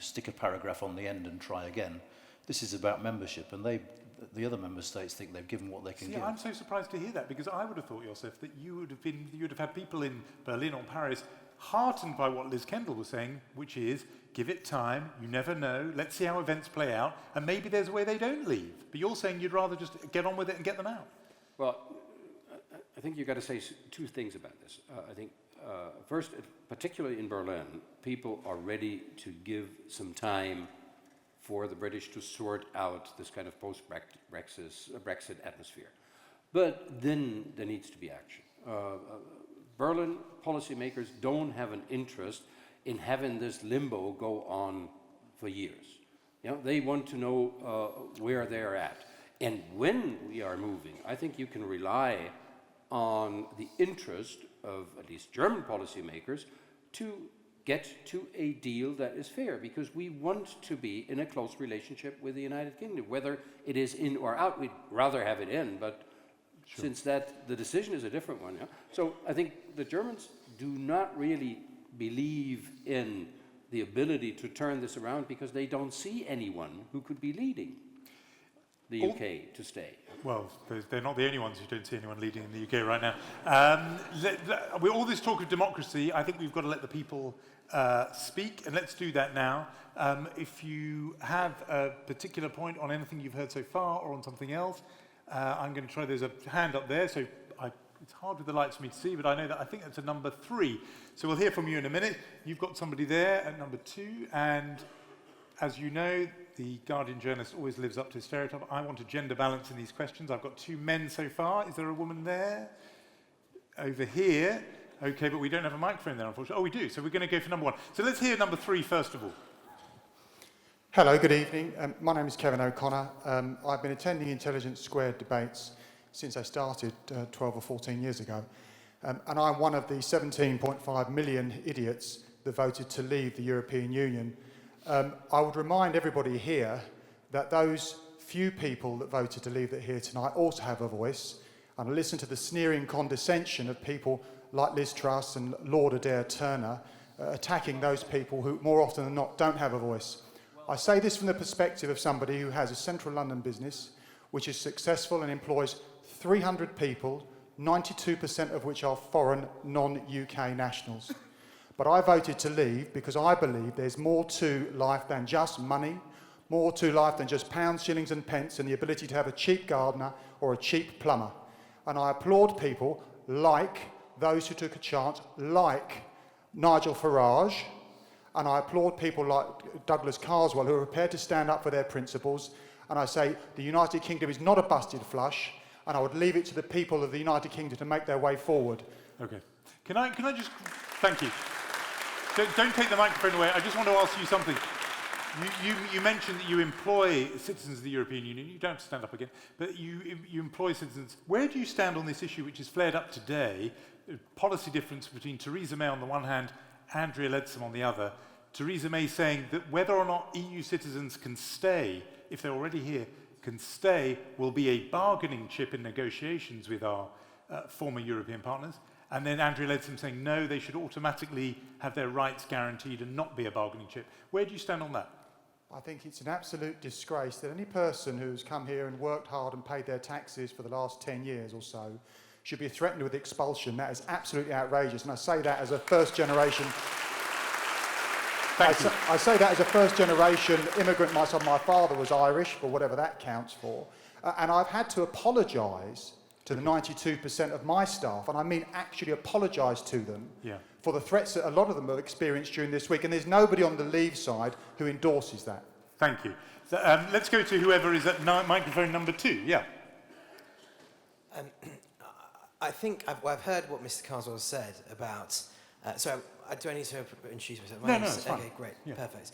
stick a paragraph on the end and try again. This is about membership, and the other member states think they've given what they can give. I'm so surprised to hear that, because I would have thought, Josef, that you would have had people in Berlin or Paris heartened by what Liz Kendall was saying, which is, give it time, you never know, let's see how events play out, and maybe there's a way they don't leave. But you're saying you'd rather just get on with it and get them out. Well, I think you've got to say two things about this. I think, first, particularly in Berlin, people are ready to give some time for the British to sort out this kind of post-Brexit atmosphere. But then there needs to be action. Berlin policymakers don't have an interest in having this limbo go on for years. They want to know where they're at. And when we are moving, I think you can rely on the interest of at least German policymakers to get to a deal that is fair, because we want to be in a close relationship with the United Kingdom. Whether it is in or out, we'd rather have it in, but sure. Since the decision is a different one. So I think the Germans do not really believe in the ability to turn this around, because they don't see anyone who could be leading the UK to stay. Well, they're not the only ones who don't see anyone leading in the UK right now. With all this talk of democracy, I think we've got to let the people speak, and let's do that now. If you have a particular point on anything you've heard so far or on something else, I'm going to try. There's a hand up there, so it's hard with the lights for me to see, but I think that's a number 3. So we'll hear from you in a minute. You've got somebody there at number 2, and as you know, the Guardian journalist always lives up to his stereotype. I want a gender balance in these questions. I've got 2 men so far. Is there a woman there? Over here. Okay, but we don't have a microphone there, unfortunately. Oh, we do. So we're going to go for number 1. So let's hear number 3 first of all. Hello, good evening. My name is Kevin O'Connor. I've been attending Intelligence Squared debates since I started 12 or 14 years ago. And I'm one of the 17.5 million idiots that voted to leave the European Union. I would remind everybody here that those few people that voted to leave it here tonight also have a voice. And I listen to the sneering condescension of people like Liz Truss and Lord Adair Turner attacking those people who more often than not don't have a voice. I say this from the perspective of somebody who has a central London business, which is successful and employs 300 people, 92% of which are foreign, non-UK nationals. But I voted to leave because I believe there's more to life than just money, more to life than just pounds, shillings and pence and the ability to have a cheap gardener or a cheap plumber. And I applaud people like those who took a chance, like Nigel Farage, and I applaud people like Douglas Carswell who are prepared to stand up for their principles. And I say the United Kingdom is not a busted flush, and I would leave it to the people of the United Kingdom to make their way forward. Okay. Can I just... Thank you. Don't take the microphone away. I just want to ask you something. You mentioned that you employ citizens of the European Union. You don't have to stand up again, but you employ citizens. Where do you stand on this issue, which is flared up today? Policy difference between Theresa May on the one hand, Andrea Leadsom on the other. Theresa May saying that whether or not EU citizens can stay, if they're already here, can stay, will be a bargaining chip in negotiations with our former European partners. And then Andrea Leadsom saying, no, they should automatically have their rights guaranteed and not be a bargaining chip. Where do you stand on that? I think it's an absolute disgrace that any person who's come here and worked hard and paid their taxes for the last 10 years or so should be threatened with expulsion. That is absolutely outrageous. And I say that as a first generation... I say that as a first generation immigrant myself. My father was Irish, for whatever that counts for. And I've had to apologise to the 92% of my staff, and I mean actually apologise to them for the threats that a lot of them have experienced during this week, and there's nobody on the Leave side who endorses that. Thank you. So, let's go to whoever is at microphone number 2. Yeah. I think I've heard what Mr. Carswell said about... sorry, do I need to introduce myself? No, it's fine. Okay, great, yeah. Perfect.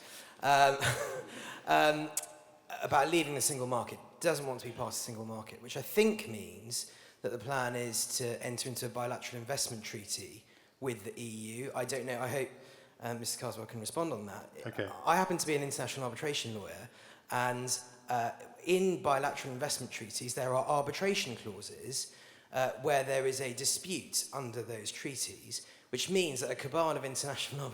About leaving the single market, doesn't want to be part of the single market, which I think means that the plan is to enter into a bilateral investment treaty with the EU. I don't know, I hope Mr. Carswell can respond on that. Okay. I happen to be an international arbitration lawyer, and in bilateral investment treaties there are arbitration clauses where there is a dispute under those treaties, which means that a cabal of international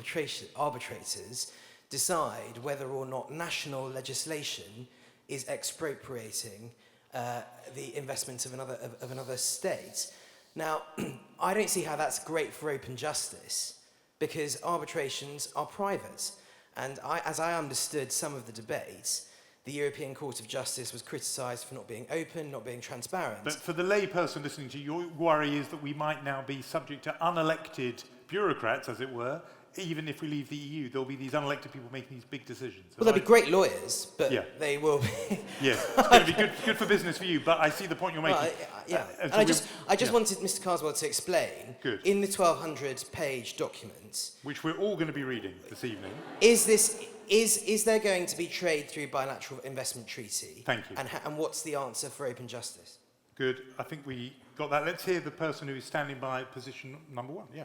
arbitrators decide whether or not national legislation is expropriating the investment of another state. Now, I don't see how that's great for open justice, because arbitrations are private. And as I understood some of the debates, the European Court of Justice was criticised for not being open, not being transparent. But for the layperson listening to you, your worry is that we might now be subject to unelected bureaucrats, as it were. Even if we leave the EU, there'll be these unelected people making these big decisions. Well, they'll be great lawyers, but they will be... Yes, it's going to be good for business for you, but I see the point you're making. Well, and I just wanted Mr. Carswell to explain, in the 1,200-page document... Which we're all going to be reading this evening. Is there going to be trade through bilateral investment treaty? Thank you. And what's the answer for open justice? Good. I think we got that. Let's hear the person who is standing by position number 1. Yeah.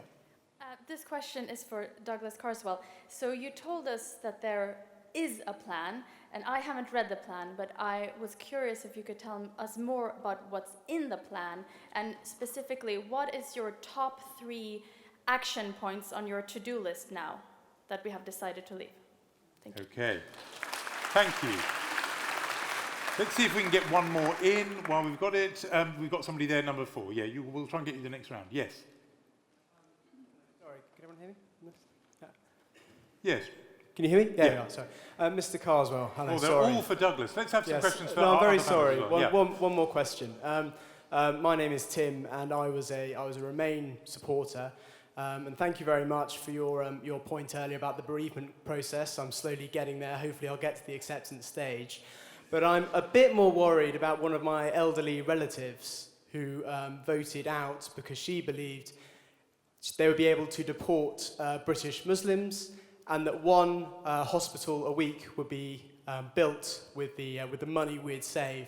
This question is for Douglas Carswell. So you told us that there is a plan, and I haven't read the plan, but I was curious if you could tell us more about what's in the plan, and specifically, what is your top 3 action points on your to-do list now that we have decided to leave? Thank you. Okay. Thank you. Let's see if we can get one more in while we've got it. We've got somebody there, number 4. Yeah, we'll try and get you the next round. Yes. Can everyone hear me? Yes. Can you hear me? Yeah. Sorry. Mr. Carswell, hello, they're all for Douglas. Let's have some questions for I'm very sorry. Well. One more question. My name is Tim, and I was a Remain supporter. And thank you very much for your point earlier about the bereavement process. I'm slowly getting there. Hopefully I'll get to the acceptance stage. But I'm a bit more worried about one of my elderly relatives who voted out because she believed they would be able to deport British Muslims, and that one hospital a week would be built with the money we'd save.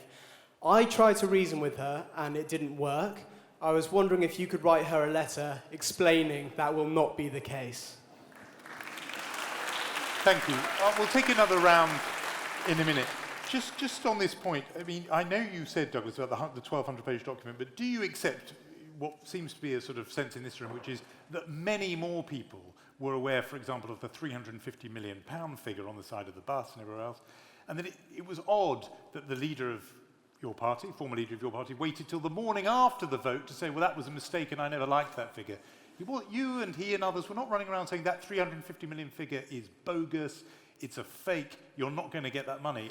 I tried to reason with her, and it didn't work. I was wondering if you could write her a letter explaining that will not be the case. Thank you. We'll take another round in a minute. Just on this point, I mean, I know you said, Douglas, about the 1,200-page document, but do you accept what seems to be a sort of sense in this room, which is that many more people were aware, for example, of the £350 million figure on the side of the bus and everywhere else, and that it was odd that the leader of your party, former leader of your party, waited till the morning after the vote to say, well, that was a mistake and I never liked that figure. You and he and others were not running around saying that 350 million figure is bogus, it's a fake, you're not going to get that money.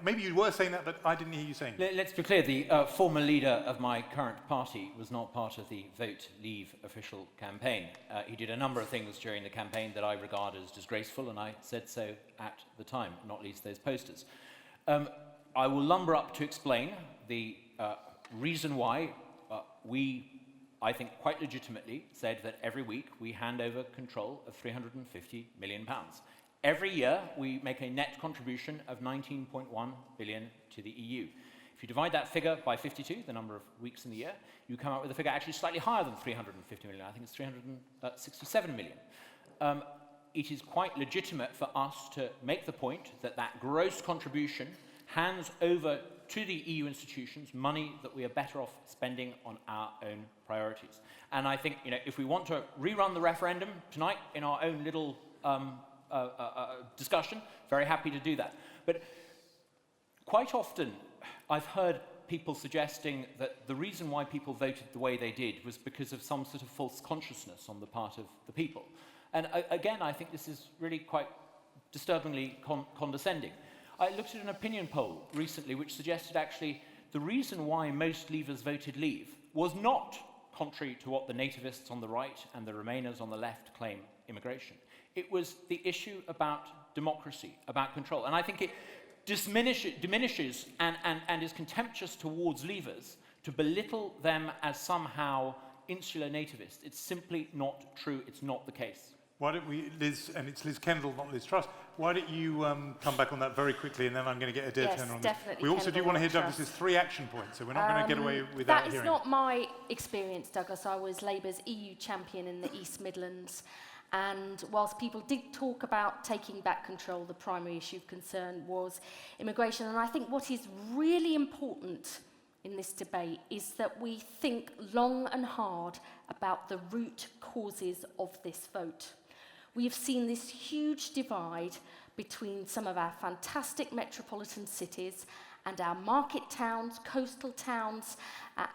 Maybe you were saying that, but I didn't hear you saying that. Let's be clear, the former leader of my current party was not part of the Vote Leave official campaign. He did a number of things during the campaign that I regard as disgraceful, and I said so at the time, not least those posters. I will lumber up to explain the reason why we, I think quite legitimately, said that every week we hand over control of £350 million. Every year we make a net contribution of 19.1 billion to the EU. If you divide that figure by 52, the number of weeks in the year, you come out with a figure actually slightly higher than 350 million. I think it's 367 million. It is quite legitimate for us to make the point that that gross contribution hands over to the EU institutions money that we are better off spending on our own priorities. And I think, if we want to rerun the referendum tonight in our own little discussion, very happy to do that. But quite often, I've heard people suggesting that the reason why people voted the way they did was because of some sort of false consciousness on the part of the people. And again, I think this is really quite disturbingly condescending. I looked at an opinion poll recently which suggested actually the reason why most Leavers voted Leave was not, contrary to what the nativists on the right and the Remainers on the left claim, immigration. It was the issue about democracy, about control. And I think it diminishes and is contemptuous towards Leavers to belittle them as somehow insular nativists. It's simply not true. It's not the case. Why don't we, Liz, and it's Liz Kendall, not Liz Truss, why don't you come back on that very quickly, and then I'm going to get Adair turn on this. We also do want to hear Douglas's 3 action points, so we're not going to get away without hearing. That is not my experience, Douglas. I was Labour's EU champion in the East Midlands, and whilst people did talk about taking back control, the primary issue of concern was immigration. And I think what is really important in this debate is that we think long and hard about the root causes of this vote. We have seen this huge divide between some of our fantastic metropolitan cities and our market towns, coastal towns,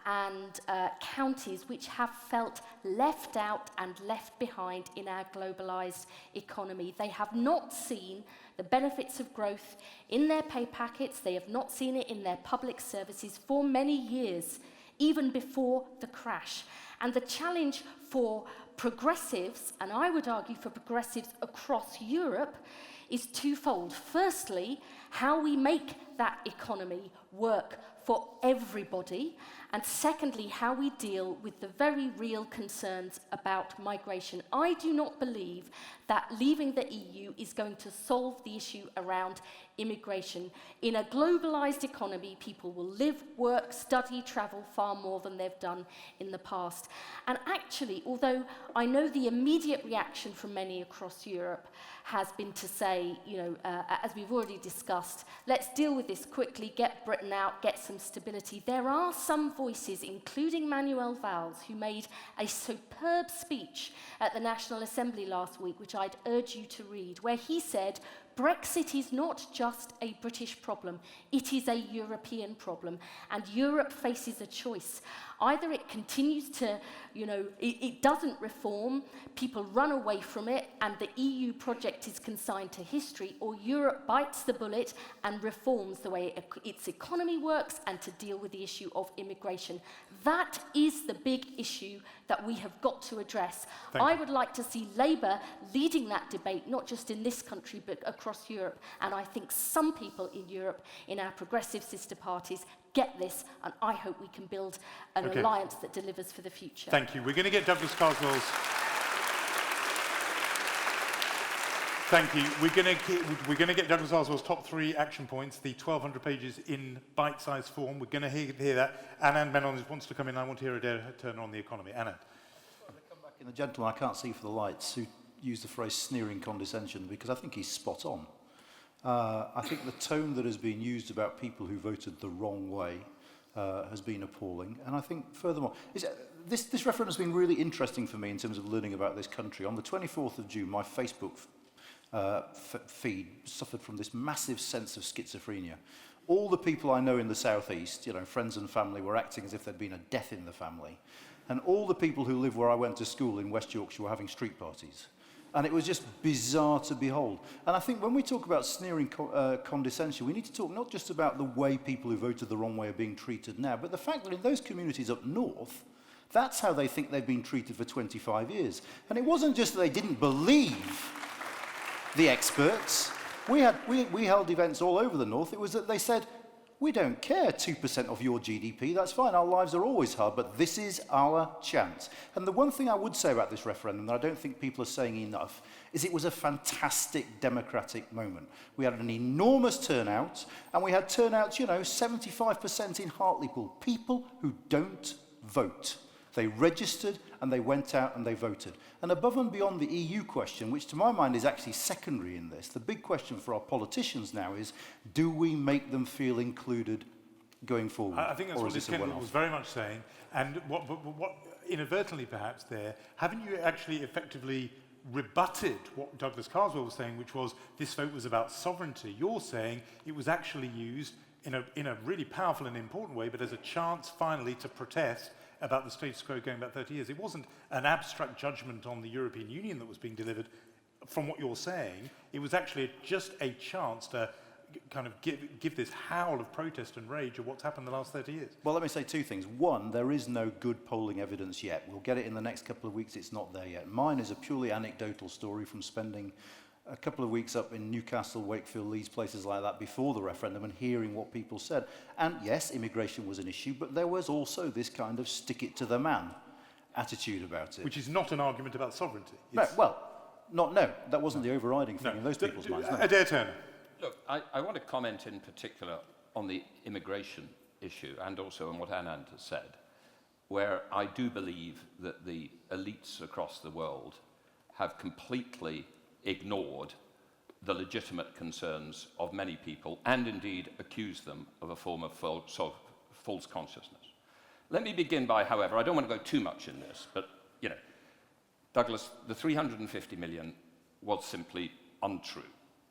and counties which have felt left out and left behind in our globalised economy. They have not seen the benefits of growth in their pay packets. They have not seen it in their public services for many years, even before the crash. And the challenge for progressives, and I would argue for progressives across Europe, is twofold. Firstly, how we make that economy work for everybody, and secondly, how we deal with the very real concerns about migration. I do not believe that leaving the EU is going to solve the issue around immigration. In a globalised economy, people will live, work, study, travel far more than they've done in the past. And actually, although I know the immediate reaction from many across Europe has been to say, as we've already discussed, let's deal with this quickly, get Britain out, get some stability. There are some voices, including Emmanuel who made a superb speech at the National Assembly last week, which I'd urge you to read, where he said, Brexit is not just a British problem, it is a European problem, and Europe faces a choice. Either it continues to, it doesn't reform, people run away from it, and the EU project is consigned to history, or Europe bites the bullet and reforms the way its economy works and to deal with the issue of immigration. That is the big issue that we have got to address. I would like to see Labour leading that debate, not just in this country, but across Europe. And I think some people in Europe, in our progressive sister parties, get this, and I hope we can build an alliance that delivers for the future. Thank you. We're going to get Douglas Carswell's... Thank you. We're going to get Douglas Carswell's top 3 action points, the 1,200 pages in bite-sized form. We're going to hear that. Anand Menon wants to come in. I want to hear Adair turn on the economy. Anand. I'm going to come back in the gentleman I can't see for the lights who used the phrase sneering condescension, because I think he's spot on. I think the tone that has been used about people who voted the wrong way has been appalling. And I think, furthermore, this referendum has been really interesting for me in terms of learning about this country. On the 24th of June, my Facebook feed suffered from this massive sense of schizophrenia. All the people I know in the southeast, you know, friends and family, were acting as if there'd been a death in the family. And all the people who live where I went to school in West Yorkshire were having street parties. And it was just bizarre to behold. And I think when we talk about sneering condescension, we need to talk not just about the way people who voted the wrong way are being treated now, but the fact that in those communities up north, that's how they think they've been treated for 25 years. And it wasn't just that they didn't believe the experts. We held events all over the north. It was that they said, we don't care 2% of your GDP, that's fine, our lives are always hard, but this is our chance. And the one thing I would say about this referendum that I don't think people are saying enough is it was a fantastic democratic moment. We had an enormous turnout, and we had turnouts, you know, 75% in Hartlepool, people who don't vote. They registered and they went out and they voted. And above and beyond the EU question, which to my mind is actually secondary in this, the big question for our politicians now is, do we make them feel included going forward? I think that's what this Kendall was very much saying. And what inadvertently perhaps there, haven't you actually effectively rebutted what Douglas Carswell was saying, which was this vote was about sovereignty? You're saying it was actually used in a really powerful and important way, but as a chance finally to protest about the status quo going back 30 years. It wasn't an abstract judgment on the European Union that was being delivered from what you're saying. It was actually just a chance to kind of give this howl of protest and rage of what's happened the last 30 years. Well, let me say two things. One, there is no good polling evidence yet. We'll get it in the next couple of weeks. It's not there yet. Mine is a purely anecdotal story from spending a couple of weeks up in Newcastle, Wakefield, Leeds, places like that before the referendum and hearing what people said. And yes, immigration was an issue, but there was also this kind of stick it to the man attitude about it. Which is not an argument about sovereignty. No, well, no, that wasn't the overriding thing in those people's minds. No. Adair Turner. Look, I want to comment in particular on the immigration issue and also on what Anand has said, where I do believe that the elites across the world have completely ignored the legitimate concerns of many people and indeed accused them of a form of false consciousness. Let me begin by, however, I don't want to go too much in this, but, you know, Douglas, the 350 million was simply untrue.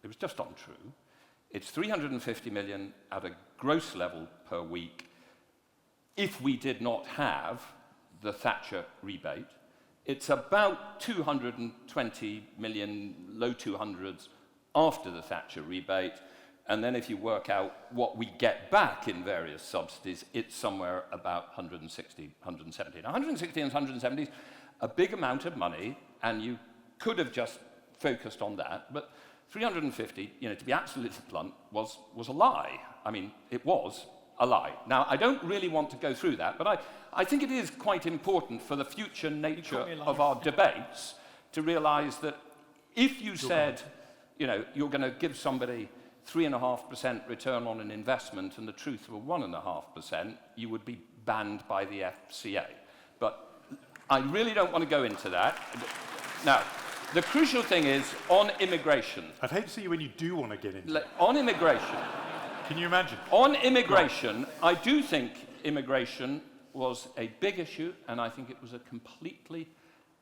It was just untrue. It's 350 million at a gross level per week if we did not have the Thatcher rebate. It's about 220 million, low 200s, after the Thatcher rebate. And then if you work out what we get back in various subsidies, it's somewhere about 160, 170. Now, 160 and 170 is a big amount of money, and you could have just focused on that. But 350, you know, to be absolutely blunt, was a lie. I mean, it was a lie. Now, I don't really want to go through that, but I think it is quite important for the future nature of our debates to realise that if you said, you know, you're going to give somebody 3.5% return on an investment and the truth were 1.5%, you would be banned by the FCA. But I really don't want to go into that. Now, the crucial thing is on immigration. I'd hate to see you when you do want to get into it. On immigration. Can you imagine? On immigration, I do think immigration was a big issue, and I think it was a completely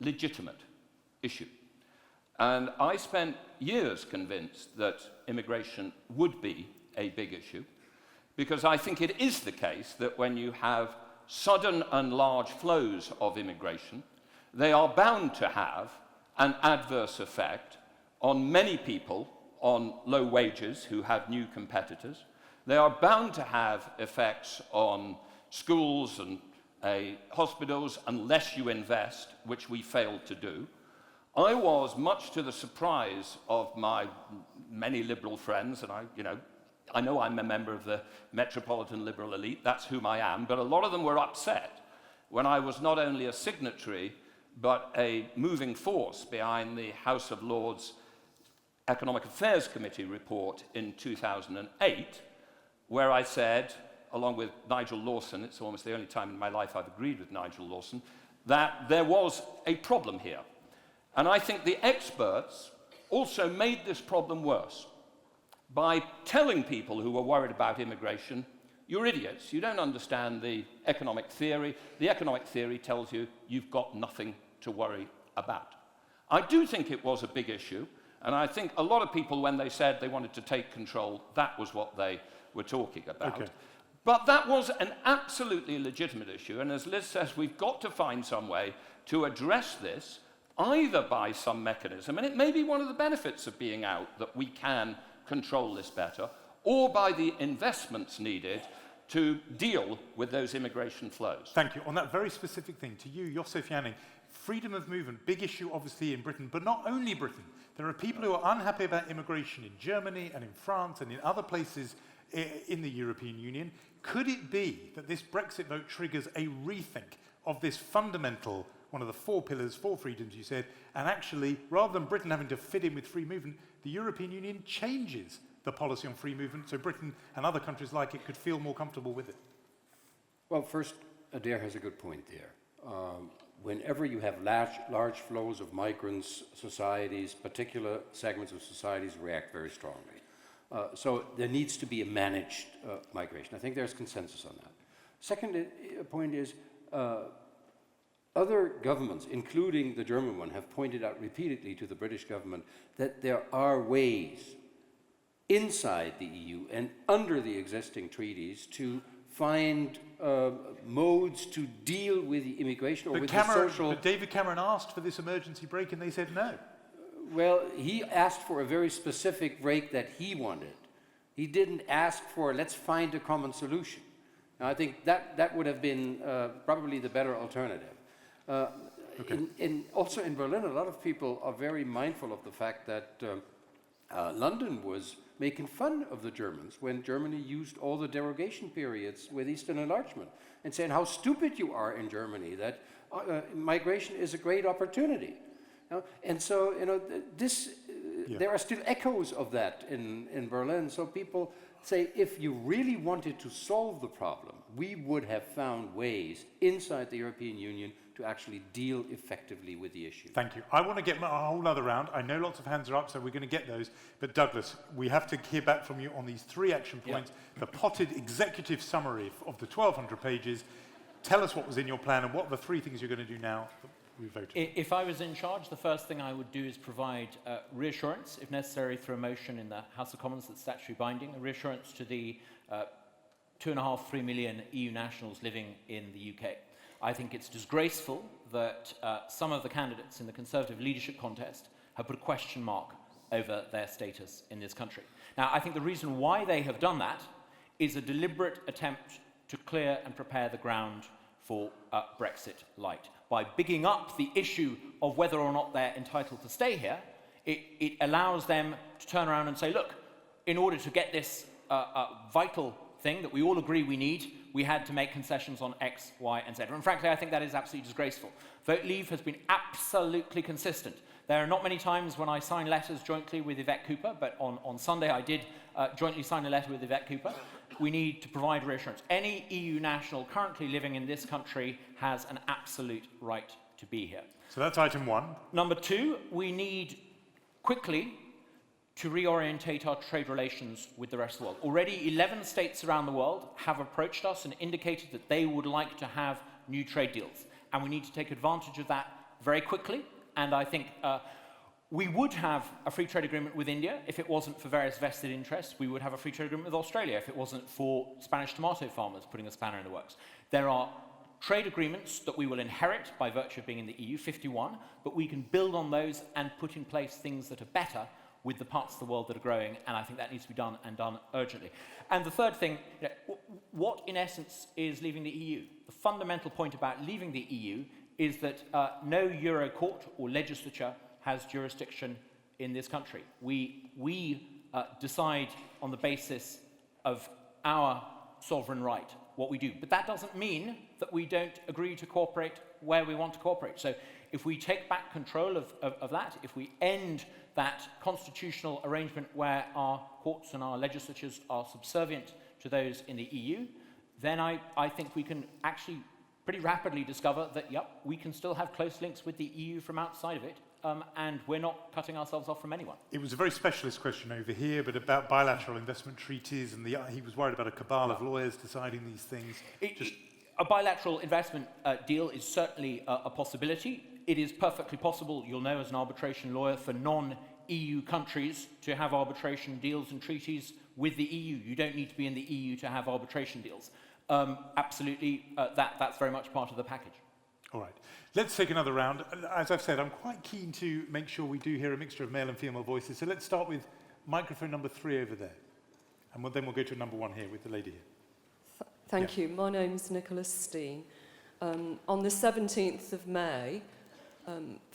legitimate issue. And I spent years convinced that immigration would be a big issue, because I think it is the case that when you have sudden and large flows of immigration, they are bound to have an adverse effect on many people on low wages who have new competitors. They are bound to have effects on schools and hospitals unless you invest, which we failed to do. I was, much to the surprise of my many liberal friends, and I know I'm a member of the metropolitan liberal elite, that's whom I am, but a lot of them were upset when I was not only a signatory, but a moving force behind the House of Lords Economic Affairs Committee report in 2008, where I said, along with Nigel Lawson, it's almost the only time in my life I've agreed with Nigel Lawson, that there was a problem here. And I think the experts also made this problem worse by telling people who were worried about immigration, you're idiots, you don't understand the economic theory. The economic theory tells you you've got nothing to worry about. I do think it was a big issue, And I think a lot of people, when they said they wanted to take control, that was what they were talking about. Okay. But that was an absolutely legitimate issue, and as Liz says, we've got to find some way to address this, either by some mechanism, and it may be one of the benefits of being out, that we can control this better, or by the investments needed to deal with those immigration flows. Thank you. On that very specific thing, to you, Josef Janning, freedom of movement, big issue obviously in Britain, but not only Britain. There are people who are unhappy about immigration in Germany and in France and in other places in the European Union. Could it be that this Brexit vote triggers a rethink of this fundamental, one of the 4 pillars, 4 freedoms you said, and actually, rather than Britain having to fit in with free movement, the European Union changes the policy on free movement so Britain and other countries like it could feel more comfortable with it? Well, first, Adair has a good point there. Whenever you have large flows of migrants, societies, particular segments of societies react very strongly. So there needs to be a managed migration. I think there's consensus on that. Second point is other governments, including the German one, have pointed out repeatedly to the British government that there are ways inside the EU and under the existing treaties to find modes to deal with the immigration or with the social... But David Cameron asked for this emergency break and they said no. Well, he asked for a very specific break that he wanted. He didn't ask for, let's find a common solution. Now, I think that would have been probably the better alternative. Also in Berlin, a lot of people are very mindful of the fact that London was making fun of the Germans when Germany used all the derogation periods with Eastern enlargement and saying how stupid you are in Germany, that migration is a great opportunity. And so, there are still echoes of that in Berlin. So people say, if you really wanted to solve the problem, we would have found ways inside the European Union to actually deal effectively with the issue. Thank you. I want to get a whole other round. I know lots of hands are up, so we're going to get those. But Douglas, we have to hear back from you on these 3 action points. Yeah. The potted executive summary of the 1,200 pages. Tell us what was in your plan and what are the 3 things you're going to do now. If I was in charge, the first thing I would do is provide reassurance, if necessary, through a motion in the House of Commons that's statutory binding, a reassurance to the 2.5, 3 million EU nationals living in the UK. I think it's disgraceful that some of the candidates in the Conservative leadership contest have put a question mark over their status in this country. Now, I think the reason why they have done that is a deliberate attempt to clear and prepare the ground for Brexit light. By bigging up the issue of whether or not they're entitled to stay here, it allows them to turn around and say, look, in order to get this vital thing that we all agree we need, we had to make concessions on X, Y, and Z. And frankly, I think that is absolutely disgraceful. Vote Leave has been absolutely consistent. There are not many times when I sign letters jointly with Yvette Cooper, but on Sunday I did jointly sign a letter with Yvette Cooper. We need to provide reassurance. Any EU national currently living in this country has an absolute right to be here. So that's item 1. Number 2, we need quickly to reorientate our trade relations with the rest of the world. Already 11 states around the world have approached us and indicated that they would like to have new trade deals. And we need to take advantage of that very quickly. And I think we would have a free trade agreement with India if it wasn't for various vested interests. We would have a free trade agreement with Australia if it wasn't for Spanish tomato farmers putting a spanner in the works. There are trade agreements that we will inherit by virtue of being in the EU, 51, but we can build on those and put in place things that are better with the parts of the world that are growing, and I think that needs to be done and done urgently. And the third thing, what in essence is leaving the EU? The fundamental point about leaving the EU is that no Euro court or legislature has jurisdiction in this country. We decide on the basis of our sovereign right what we do. But that doesn't mean that we don't agree to cooperate where we want to cooperate. So if we take back control of that, if we end that constitutional arrangement where our courts and our legislatures are subservient to those in the EU, then I think we can actually pretty rapidly discover that, yep, we can still have close links with the EU from outside of it, and we're not cutting ourselves off from anyone. It was a very specialist question over here, but about bilateral investment treaties, and he was worried about a cabal of lawyers deciding these things. A bilateral investment deal is certainly a possibility. It is perfectly possible, you'll know as an arbitration lawyer, for EU countries to have arbitration deals and treaties with the EU. You don't need to be in the EU to have arbitration deals. Absolutely, that's very much part of the package. All right. Let's take another round. As I've said, I'm quite keen to make sure we do hear a mixture of male and female voices. So let's start with microphone number 3 over there. And then we'll go to number 1 here with the lady here. Thank you. My name's Nicholas Steen. On the 17th of May,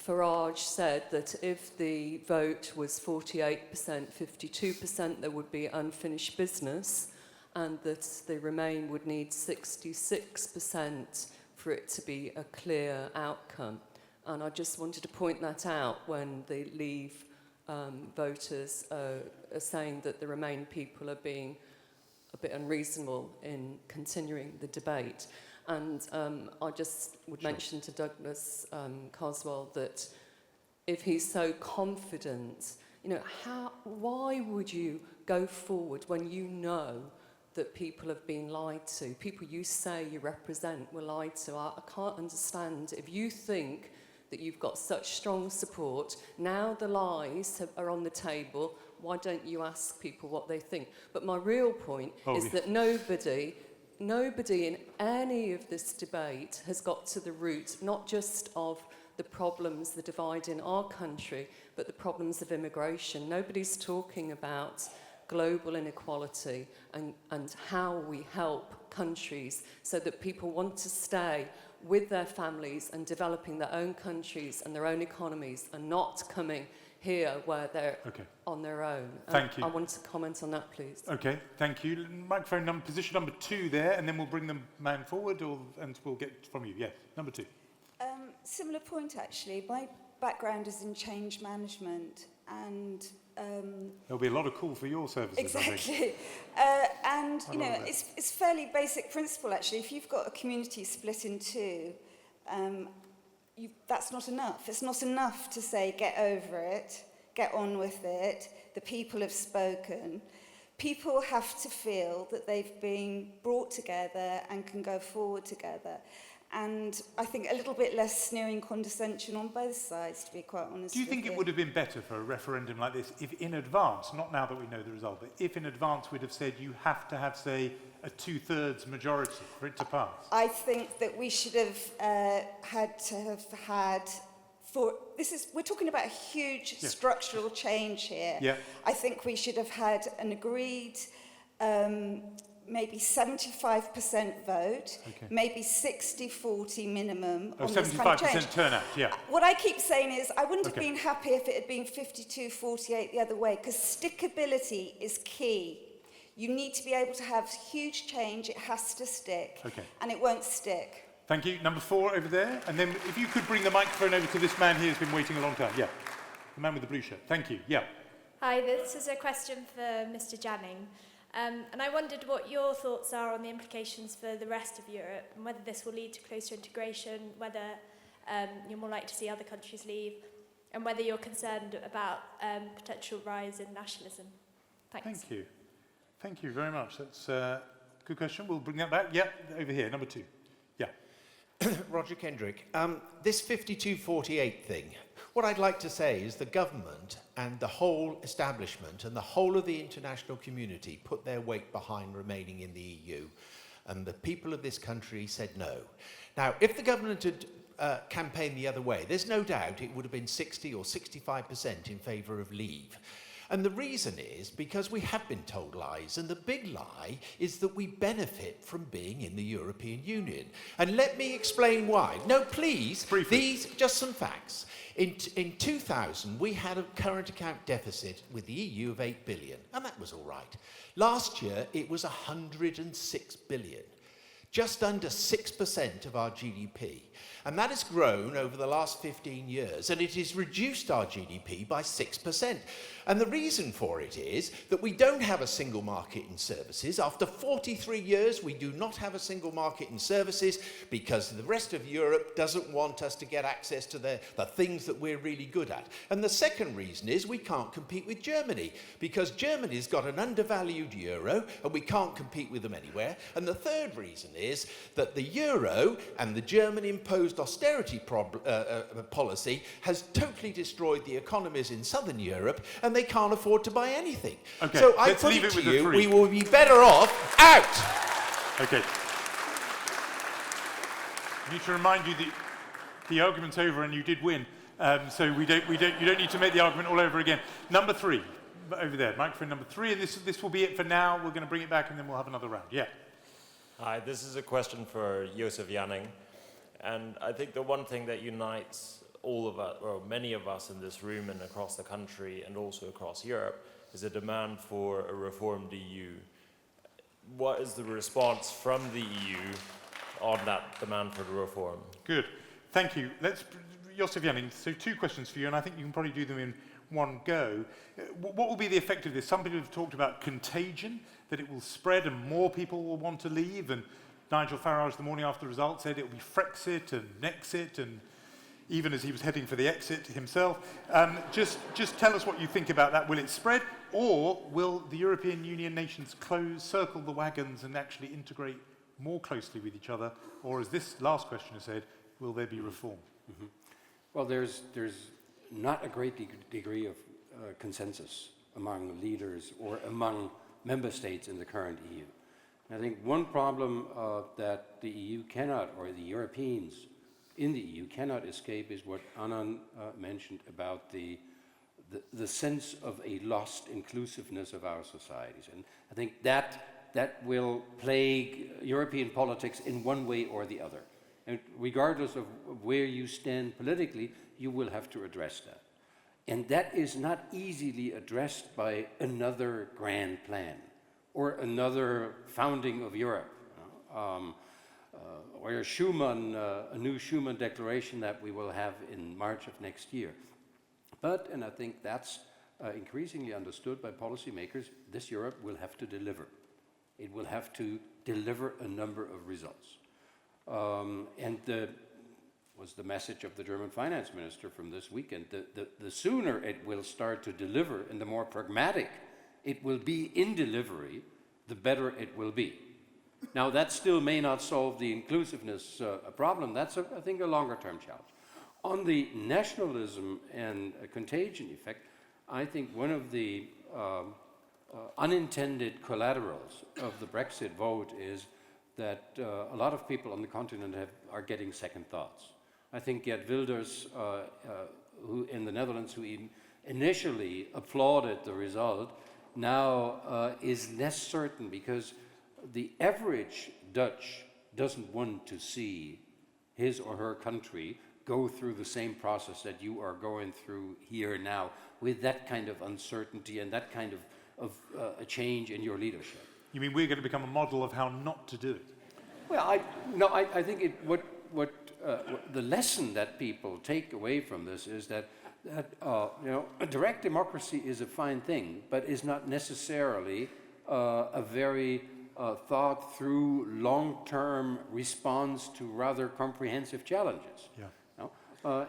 Farage said that if the vote was 48%, 52%, there would be unfinished business, and that the Remain would need 66% for it to be a clear outcome. And I just wanted to point that out when the Leave voters are saying that the Remain people are being a bit unreasonable in continuing the debate. And I just would mention to Douglas Carswell that if he's so confident, you know, why would you go forward when you know that people have been lied to? People you say you represent were lied to. I can't understand. If you think that you've got such strong support, now the lies are on the table, why don't you ask people what they think? But my real point is that nobody in any of this debate has got to the root, not just of the problems, the divide in our country, but the problems of immigration. Nobody's talking about global inequality and how we help countries so that people want to stay with their families and developing their own countries and their own economies and not coming here where they're on their own. Thank you. I want to comment on that, please. Okay, thank you. Microphone position number 2 there, and then we'll bring the man forward, and we'll get from you. Yes, number 2. Similar point, actually. My background is in change management, and there'll be a lot of call for your services. Exactly. And you know, it's fairly basic principle, actually. If you've got a community split in 2, that's not enough. It's not enough to say, get over it, get on with it, the people have spoken. People have to feel that they've been brought together and can go forward together. And I think a little bit less sneering condescension on both sides, to be quite honest. Do you think it would have been better for a referendum like this if in advance, not now that we know the result, but if in advance we'd have said you have to have, say, a 2/3 majority for it to pass? I think that we should have we're talking about a huge structural change here. Yeah. I think we should have had an agreed maybe 75% vote, maybe 60-40 minimum on this kind of change. 75% turnout, yeah. What I keep saying is I wouldn't have been happy if it had been 52-48 the other way, because stickability is key. You need to be able to have huge change. It has to stick, and it won't stick. Thank you. Number 4 over there. And then if you could bring the microphone over to this man here who's been waiting a long time. Yeah, the man with the blue shirt. Thank you. Yeah. Hi, this is a question for Mr. Janning. And I wondered what your thoughts are on the implications for the rest of Europe, and whether this will lead to closer integration, whether you're more likely to see other countries leave, and whether you're concerned about potential rise in nationalism. Thanks. Thank you. Thank you very much. That's a good question. We'll bring that back. Yeah, over here, number 2. Yeah. Roger Kendrick. This 52-48 thing, what I'd like to say is the government and the whole establishment and the whole of the international community put their weight behind remaining in the EU, and the people of this country said no. Now, if the government had campaigned the other way, there's no doubt it would have been 60 or 65% in favour of leave. And the reason is because we have been told lies, and the big lie is that we benefit from being in the European Union. And let me explain why. No, please, these just some facts. In 2000, we had a current account deficit with the EU of 8 billion, and that was all right. Last year, it was 106 billion. Just under 6% of our GDP. And that has grown over the last 15 years, and it has reduced our GDP by 6%. And the reason for it is that we don't have a single market in services. After 43 years, we do not have a single market in services because the rest of Europe doesn't want us to get access to the things that we're really good at. And the second reason is we can't compete with Germany because Germany's got an undervalued euro and we can't compete with them anywhere. And the third reason is that the euro and the German-imposed austerity policy has totally destroyed the economies in southern Europe and they can't afford to buy anything. Okay, so I let's put leave it it to with the you, three. we will be better off out. Okay. I need to remind you that the argument's over and you did win. So you don't need to make the argument all over again. Number 3, over there, microphone number 3, and this will be it for now. We're going to bring it back and then we'll have another round. Yeah. Hi, this is a question for Josef Janning. And I think the one thing that unites all of us, or many of us in this room and across the country and also across Europe, is a demand for a reformed EU. What is the response from the EU on that demand for the reform? Good. Thank you. Josef Janning, so 2 questions for you, and I think you can probably do them in one go. What will be the effect of this? Some people have talked about contagion, that it will spread and more people will want to leave, and Nigel Farage the morning after the results said it will be Frexit and Nexit, and even as he was heading for the exit himself. Just tell us what you think about that. Will it spread, or will the European Union nations circle the wagons and actually integrate more closely with each other, or as this last questioner said, will there be reform? Mm-hmm. Well, there's not a great degree of consensus among leaders or among member states in the current EU. And I think one problem that the EU cannot, or the Europeans in the EU cannot escape, is what Anand mentioned about the sense of a lost inclusiveness of our societies. And I think that will plague European politics in one way or the other. And regardless of where you stand politically, you will have to address that. And that is not easily addressed by another grand plan or another founding of Europe, or a new Schuman declaration that we will have in March of next year. But, and I think that's increasingly understood by policymakers, this Europe will have to deliver. It will have to deliver a number of results. And was the message of the German finance minister from this weekend. The sooner it will start to deliver and the more pragmatic it will be in delivery, the better it will be. Now, that still may not solve the inclusiveness problem. That's, I think, a longer-term challenge. On the nationalism and contagion effect, I think one of the unintended collaterals of the Brexit vote is that a lot of people on the continent are getting second thoughts. I think Geert Wilders, who in the Netherlands, who initially applauded the result, now is less certain because the average Dutch doesn't want to see his or her country go through the same process that you are going through here now, with that kind of uncertainty and that kind of a change in your leadership. You mean we're going to become a model of how not to do it? Well, I think the lesson that people take away from this is that a direct democracy is a fine thing, but is not necessarily a very thought-through, long-term response to rather comprehensive challenges. Yeah.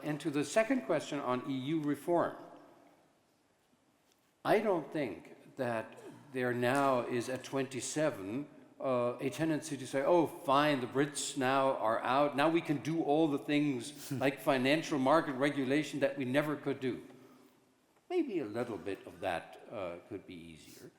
And to the second question on EU reform, I don't think that there now is at 27 a tendency to say, oh, fine, the Brits now are out. Now we can do all the things like financial market regulation that we never could do. Maybe a little bit of that could be easier.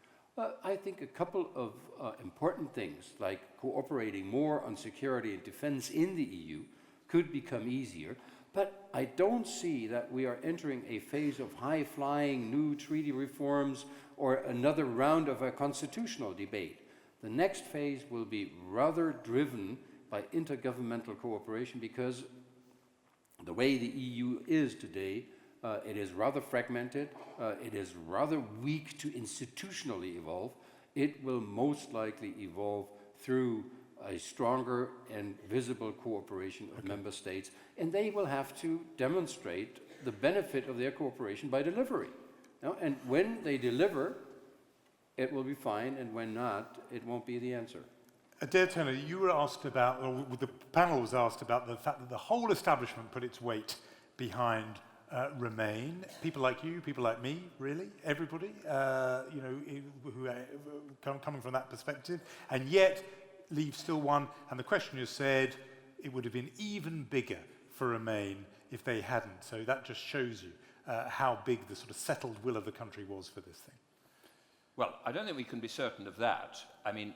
I think a couple of important things, like cooperating more on security and defense in the EU, could become easier. But I don't see that we are entering a phase of high-flying new treaty reforms or another round of a constitutional debate. The next phase will be rather driven by intergovernmental cooperation because the way the EU is today, it is rather fragmented, it is rather weak to institutionally evolve. It will most likely evolve through a stronger and visible cooperation of member states, and they will have to demonstrate the benefit of their cooperation by delivery. No? And when they deliver, it will be fine, and when not, it won't be the answer. Adair Turner, you were asked about, or the panel was asked about the fact that the whole establishment put its weight behind Remain. People like you, people like me, really, everybody, you know, who coming from that perspective, and yet Leave still won. And the questioner said it would have been even bigger for Remain if they hadn't. So that just shows you how big the sort of settled will of the country was for this thing. Well, I don't think we can be certain of that. I mean,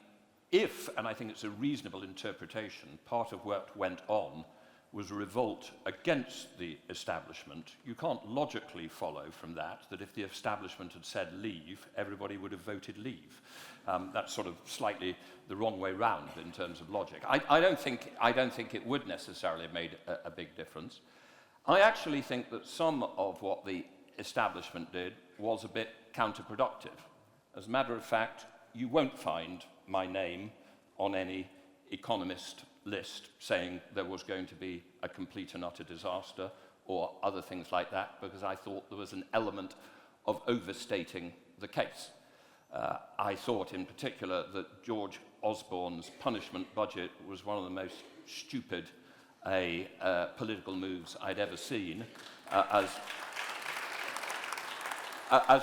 if, and I think it's a reasonable interpretation, part of what went on was a revolt against the establishment, you can't logically follow from that if the establishment had said leave, everybody would have voted leave. That's sort of slightly the wrong way round in terms of logic. I don't think it would necessarily have made a big difference. I actually think that some of what the establishment did was a bit counterproductive. As a matter of fact, you won't find my name on any economist list saying there was going to be a complete and utter disaster or other things like that, because I thought there was an element of overstating the case. I thought in particular that George Osborne's punishment budget was one of the most stupid political moves I'd ever seen, as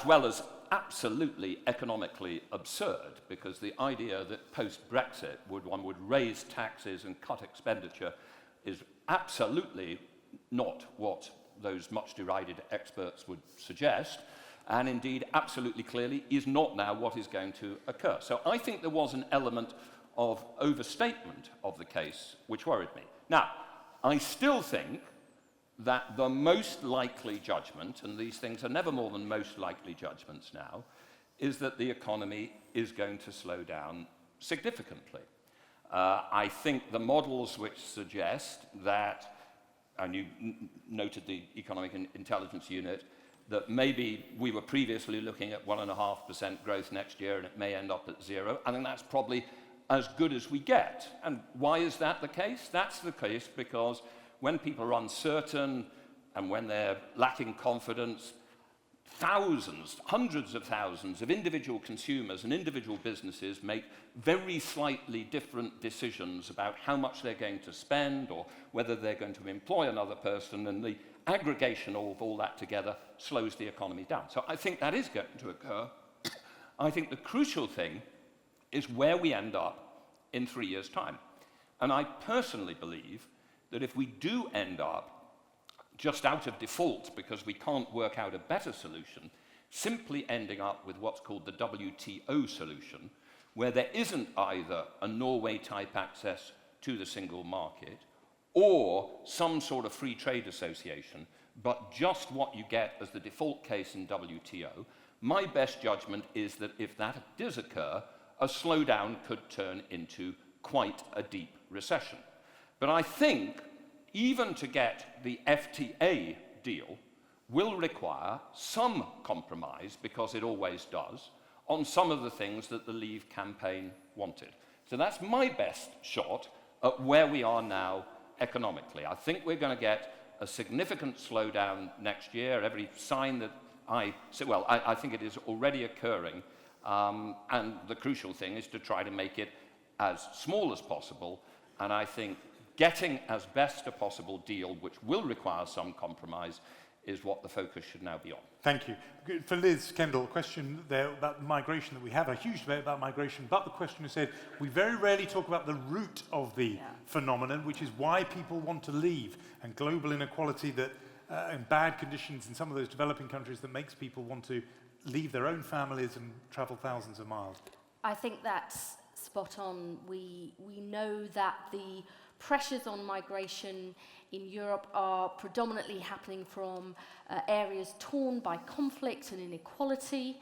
well as absolutely economically absurd, because the idea that post-Brexit one would raise taxes and cut expenditure is absolutely not what those much derided experts would suggest, and indeed absolutely clearly is not now what is going to occur. So I think there was an element of overstatement of the case which worried me. Now, I still think that the most likely judgment, and these things are never more than most likely judgments now, is that the economy is going to slow down significantly. I think the models which suggest that, and you noted the Economic Intelligence Unit, that maybe we were previously looking at 1.5% growth next year and it may end up at 0. I think that's probably as good as we get. And why is that the case? That's the case because when people are uncertain and when they're lacking confidence, thousands, hundreds of thousands of individual consumers and individual businesses make very slightly different decisions about how much they're going to spend or whether they're going to employ another person, and the aggregation of all that together slows the economy down. So I think that is going to occur. I think the crucial thing is where we end up in 3 years' time. And I personally believe that if we do end up just out of default because we can't work out a better solution, simply ending up with what's called the WTO solution, where there isn't either a Norway-type access to the single market or some sort of free trade association, but just what you get as the default case in WTO, my best judgment is that if that does occur, a slowdown could turn into quite a deep recession. But I think even to get the FTA deal will require some compromise, because it always does, on some of the things that the Leave campaign wanted. So that's my best shot at where we are now economically. I think we're going to get a significant slowdown next year. Every sign that I think it is already occurring. And the crucial thing is to try to make it as small as possible. And I think getting as best a possible deal, which will require some compromise, is what the focus should now be on. Thank you. For Liz, Kendall, a question there about migration, that we have a huge debate about migration, but the questioner said we very rarely talk about the root of the phenomenon, which is why people want to leave, and global inequality that and bad conditions in some of those developing countries that makes people want to leave their own families and travel thousands of miles. I think that's spot on. We know that the pressures on migration in Europe are predominantly happening from areas torn by conflict and inequality,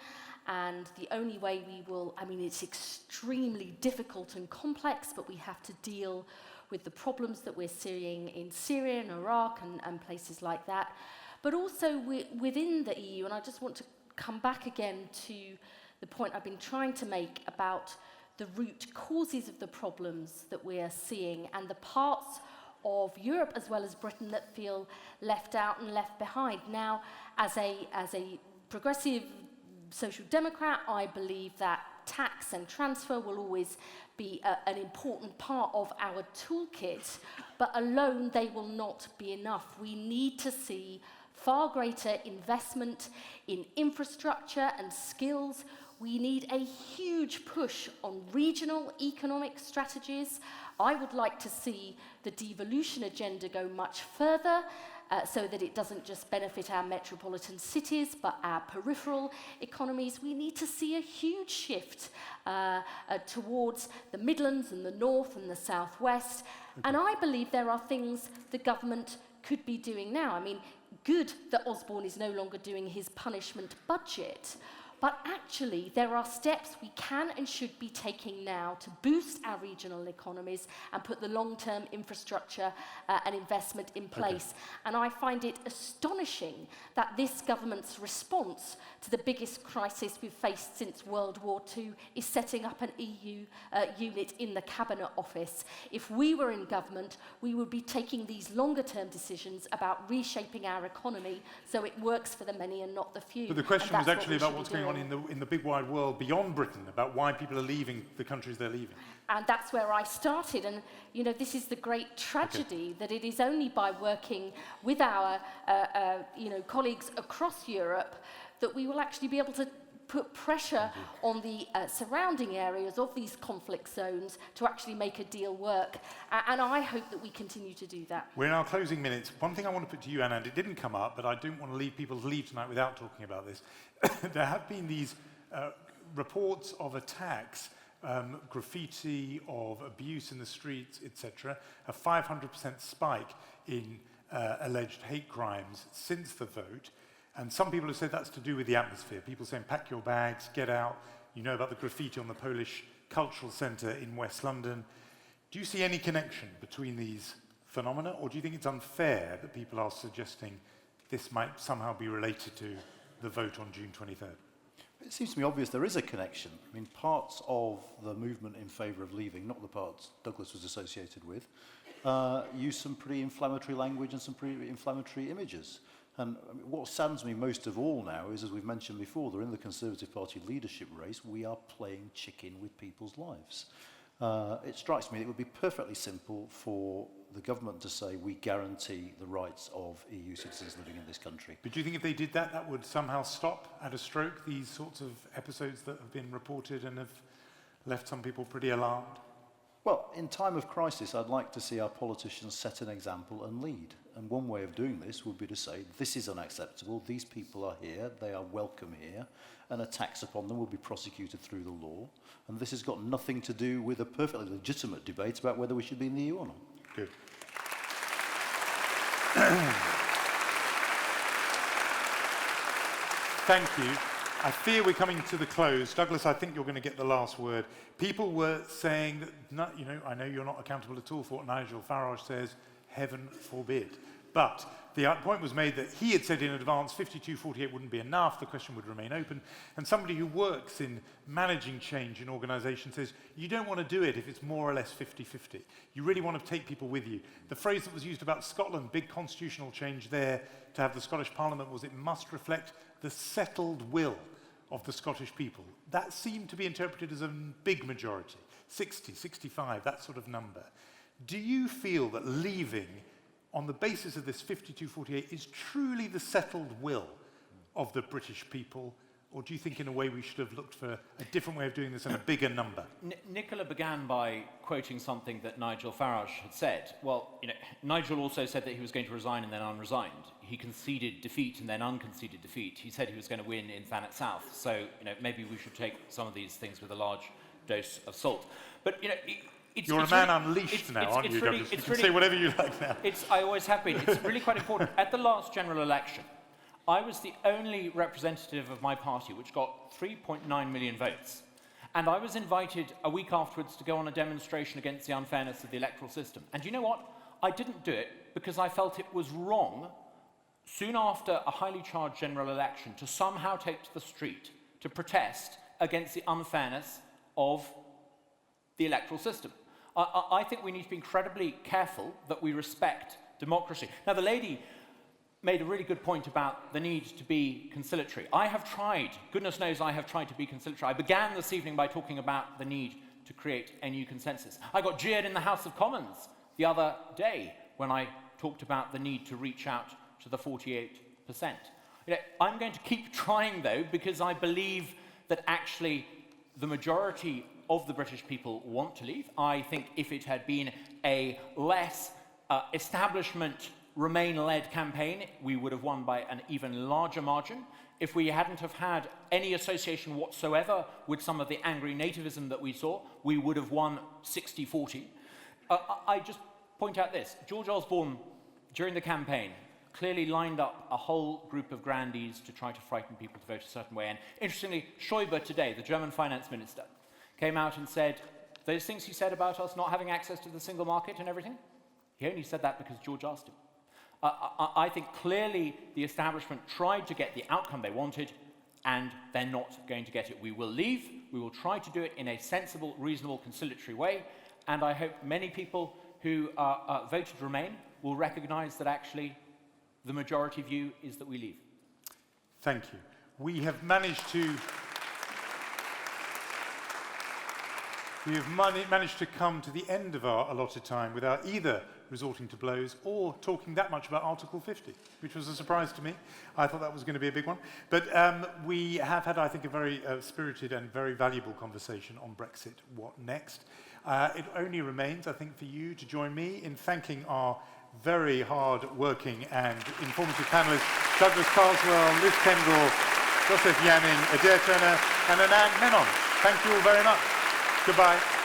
and the only way we will, I mean, it's extremely difficult and complex, but we have to deal with the problems that we're seeing in Syria and Iraq and places like that, but also within the EU. And I just want to come back again to the point I've been trying to make about the root causes of the problems that we are seeing, and the parts of Europe as well as Britain that feel left out and left behind. Now, as a progressive social democrat, I believe that tax and transfer will always be an important part of our toolkit, but alone they will not be enough. We need to see far greater investment in infrastructure and skills. We need a huge push on regional economic strategies. I would like to see the devolution agenda go much further, so that it doesn't just benefit our metropolitan cities, but our peripheral economies. We need to see a huge shift towards the Midlands and the North and the Southwest. And I believe there are things the government could be doing now. I mean, good that Osborne is no longer doing his punishment budget, but actually there are steps we can and should be taking now to boost our regional economies and put the long-term infrastructure and investment in place. And I find it astonishing that this government's response to the biggest crisis we've faced since World War II is setting up an EU unit in the Cabinet Office. If we were in government, we would be taking these longer-term decisions about reshaping our economy so it works for the many and not the few. But the question was actually about what's going on in the big wide world beyond Britain, about why people are leaving the countries they're leaving. And that's where I started. And, you know, this is the great tragedy, that it is only by working with our, colleagues across Europe that we will actually be able to put pressure on the surrounding areas of these conflict zones to actually make a deal work. And I hope that we continue to do that. We're in our closing minutes. One thing I want to put to you, Anand, it didn't come up, but I don't want to leave people to leave tonight without talking about this. There have been these reports of attacks, graffiti, of abuse in the streets, etc., a 500% spike in alleged hate crimes since the vote. And some people have said that's to do with the atmosphere. People saying, pack your bags, get out. You know about the graffiti on the Polish Cultural Centre in West London. Do you see any connection between these phenomena, or do you think it's unfair that people are suggesting this might somehow be related to the vote on June 23rd? It seems to me obvious there is a connection. I mean, parts of the movement in favour of leaving, not the parts Douglas was associated with, use some pretty inflammatory language and some pretty inflammatory images. And I mean, what saddens me most of all now is, as we've mentioned before, they're in the Conservative Party leadership race. We are playing chicken with people's lives. It strikes me that it would be perfectly simple for the government to say we guarantee the rights of EU citizens living in this country. But do you think if they did that, that would somehow stop at a stroke these sorts of episodes that have been reported and have left some people pretty alarmed? Well, in time of crisis, I'd like to see our politicians set an example and lead. And one way of doing this would be to say, this is unacceptable, these people are here, they are welcome here, and attacks upon them will be prosecuted through the law. And this has got nothing to do with a perfectly legitimate debate about whether we should be in the EU or not. Good. Thank you. I fear we're coming to the close. Douglas, I think you're going to get the last word. People were saying that, I know you're not accountable at all for what Nigel Farage says, heaven forbid. But the point was made that he had said in advance 52-48 wouldn't be enough, the question would remain open. And somebody who works in managing change in organisations says, you don't want to do it if it's more or less 50-50. You really want to take people with you. The phrase that was used about Scotland, big constitutional change there to have the Scottish Parliament, was it must reflect the settled will of the Scottish people. That seemed to be interpreted as a big majority, 60, 65, that sort of number. Do you feel that leaving on the basis of this 52-48 is truly the settled will of the British people, or do you think in a way we should have looked for a different way of doing this and a bigger number? Nicola began by quoting something that Nigel Farage had said. Well, Nigel also said that he was going to resign and then unresigned. He conceded defeat and then unconceded defeat. He said he was going to win in Thanet South. So, maybe we should take some of these things with a large dose of salt. But, You're a man unleashed now, aren't you, Douglas? You can say whatever you like now. I always have been. It's really quite important. At the last general election, I was the only representative of my party which got 3.9 million votes. And I was invited a week afterwards to go on a demonstration against the unfairness of the electoral system. And you know what? I didn't do it because I felt it was wrong, soon after a highly charged general election, to somehow take to the street to protest against the unfairness of the electoral system. I think we need to be incredibly careful that we respect democracy. Now, the lady made a really good point about the need to be conciliatory. I have tried, goodness knows I have tried to be conciliatory. I began this evening by talking about the need to create a new consensus. I got jeered in the House of Commons the other day when I talked about the need to reach out to the 48%. I'm going to keep trying, though, because I believe that actually the majority of the British people want to leave. I think if it had been a less establishment Remain-led campaign, we would have won by an even larger margin. If we hadn't have had any association whatsoever with some of the angry nativism that we saw, we would have won 60-40. I just point out this. George Osborne, during the campaign, clearly lined up a whole group of grandees to try to frighten people to vote a certain way. And interestingly, Schäuble today, the German finance minister, came out and said, those things he said about us not having access to the single market and everything, he only said that because George asked him. I think clearly the establishment tried to get the outcome they wanted, and they're not going to get it. We will leave. We will try to do it in a sensible, reasonable, conciliatory way, and I hope many people who voted Remain will recognise that actually the majority view is that we leave. Thank you. We have managed to come to the end of our allotted time without either resorting to blows or talking that much about Article 50, which was a surprise to me. I thought that was going to be a big one. But we have had, I think, a very spirited and very valuable conversation on Brexit. What next? It only remains, I think, for you to join me in thanking our very hard-working and informative panelists, Douglas Carswell, Liz Kendall, Josef Janning, Adair and Anand Menon. Thank you all very much. Goodbye.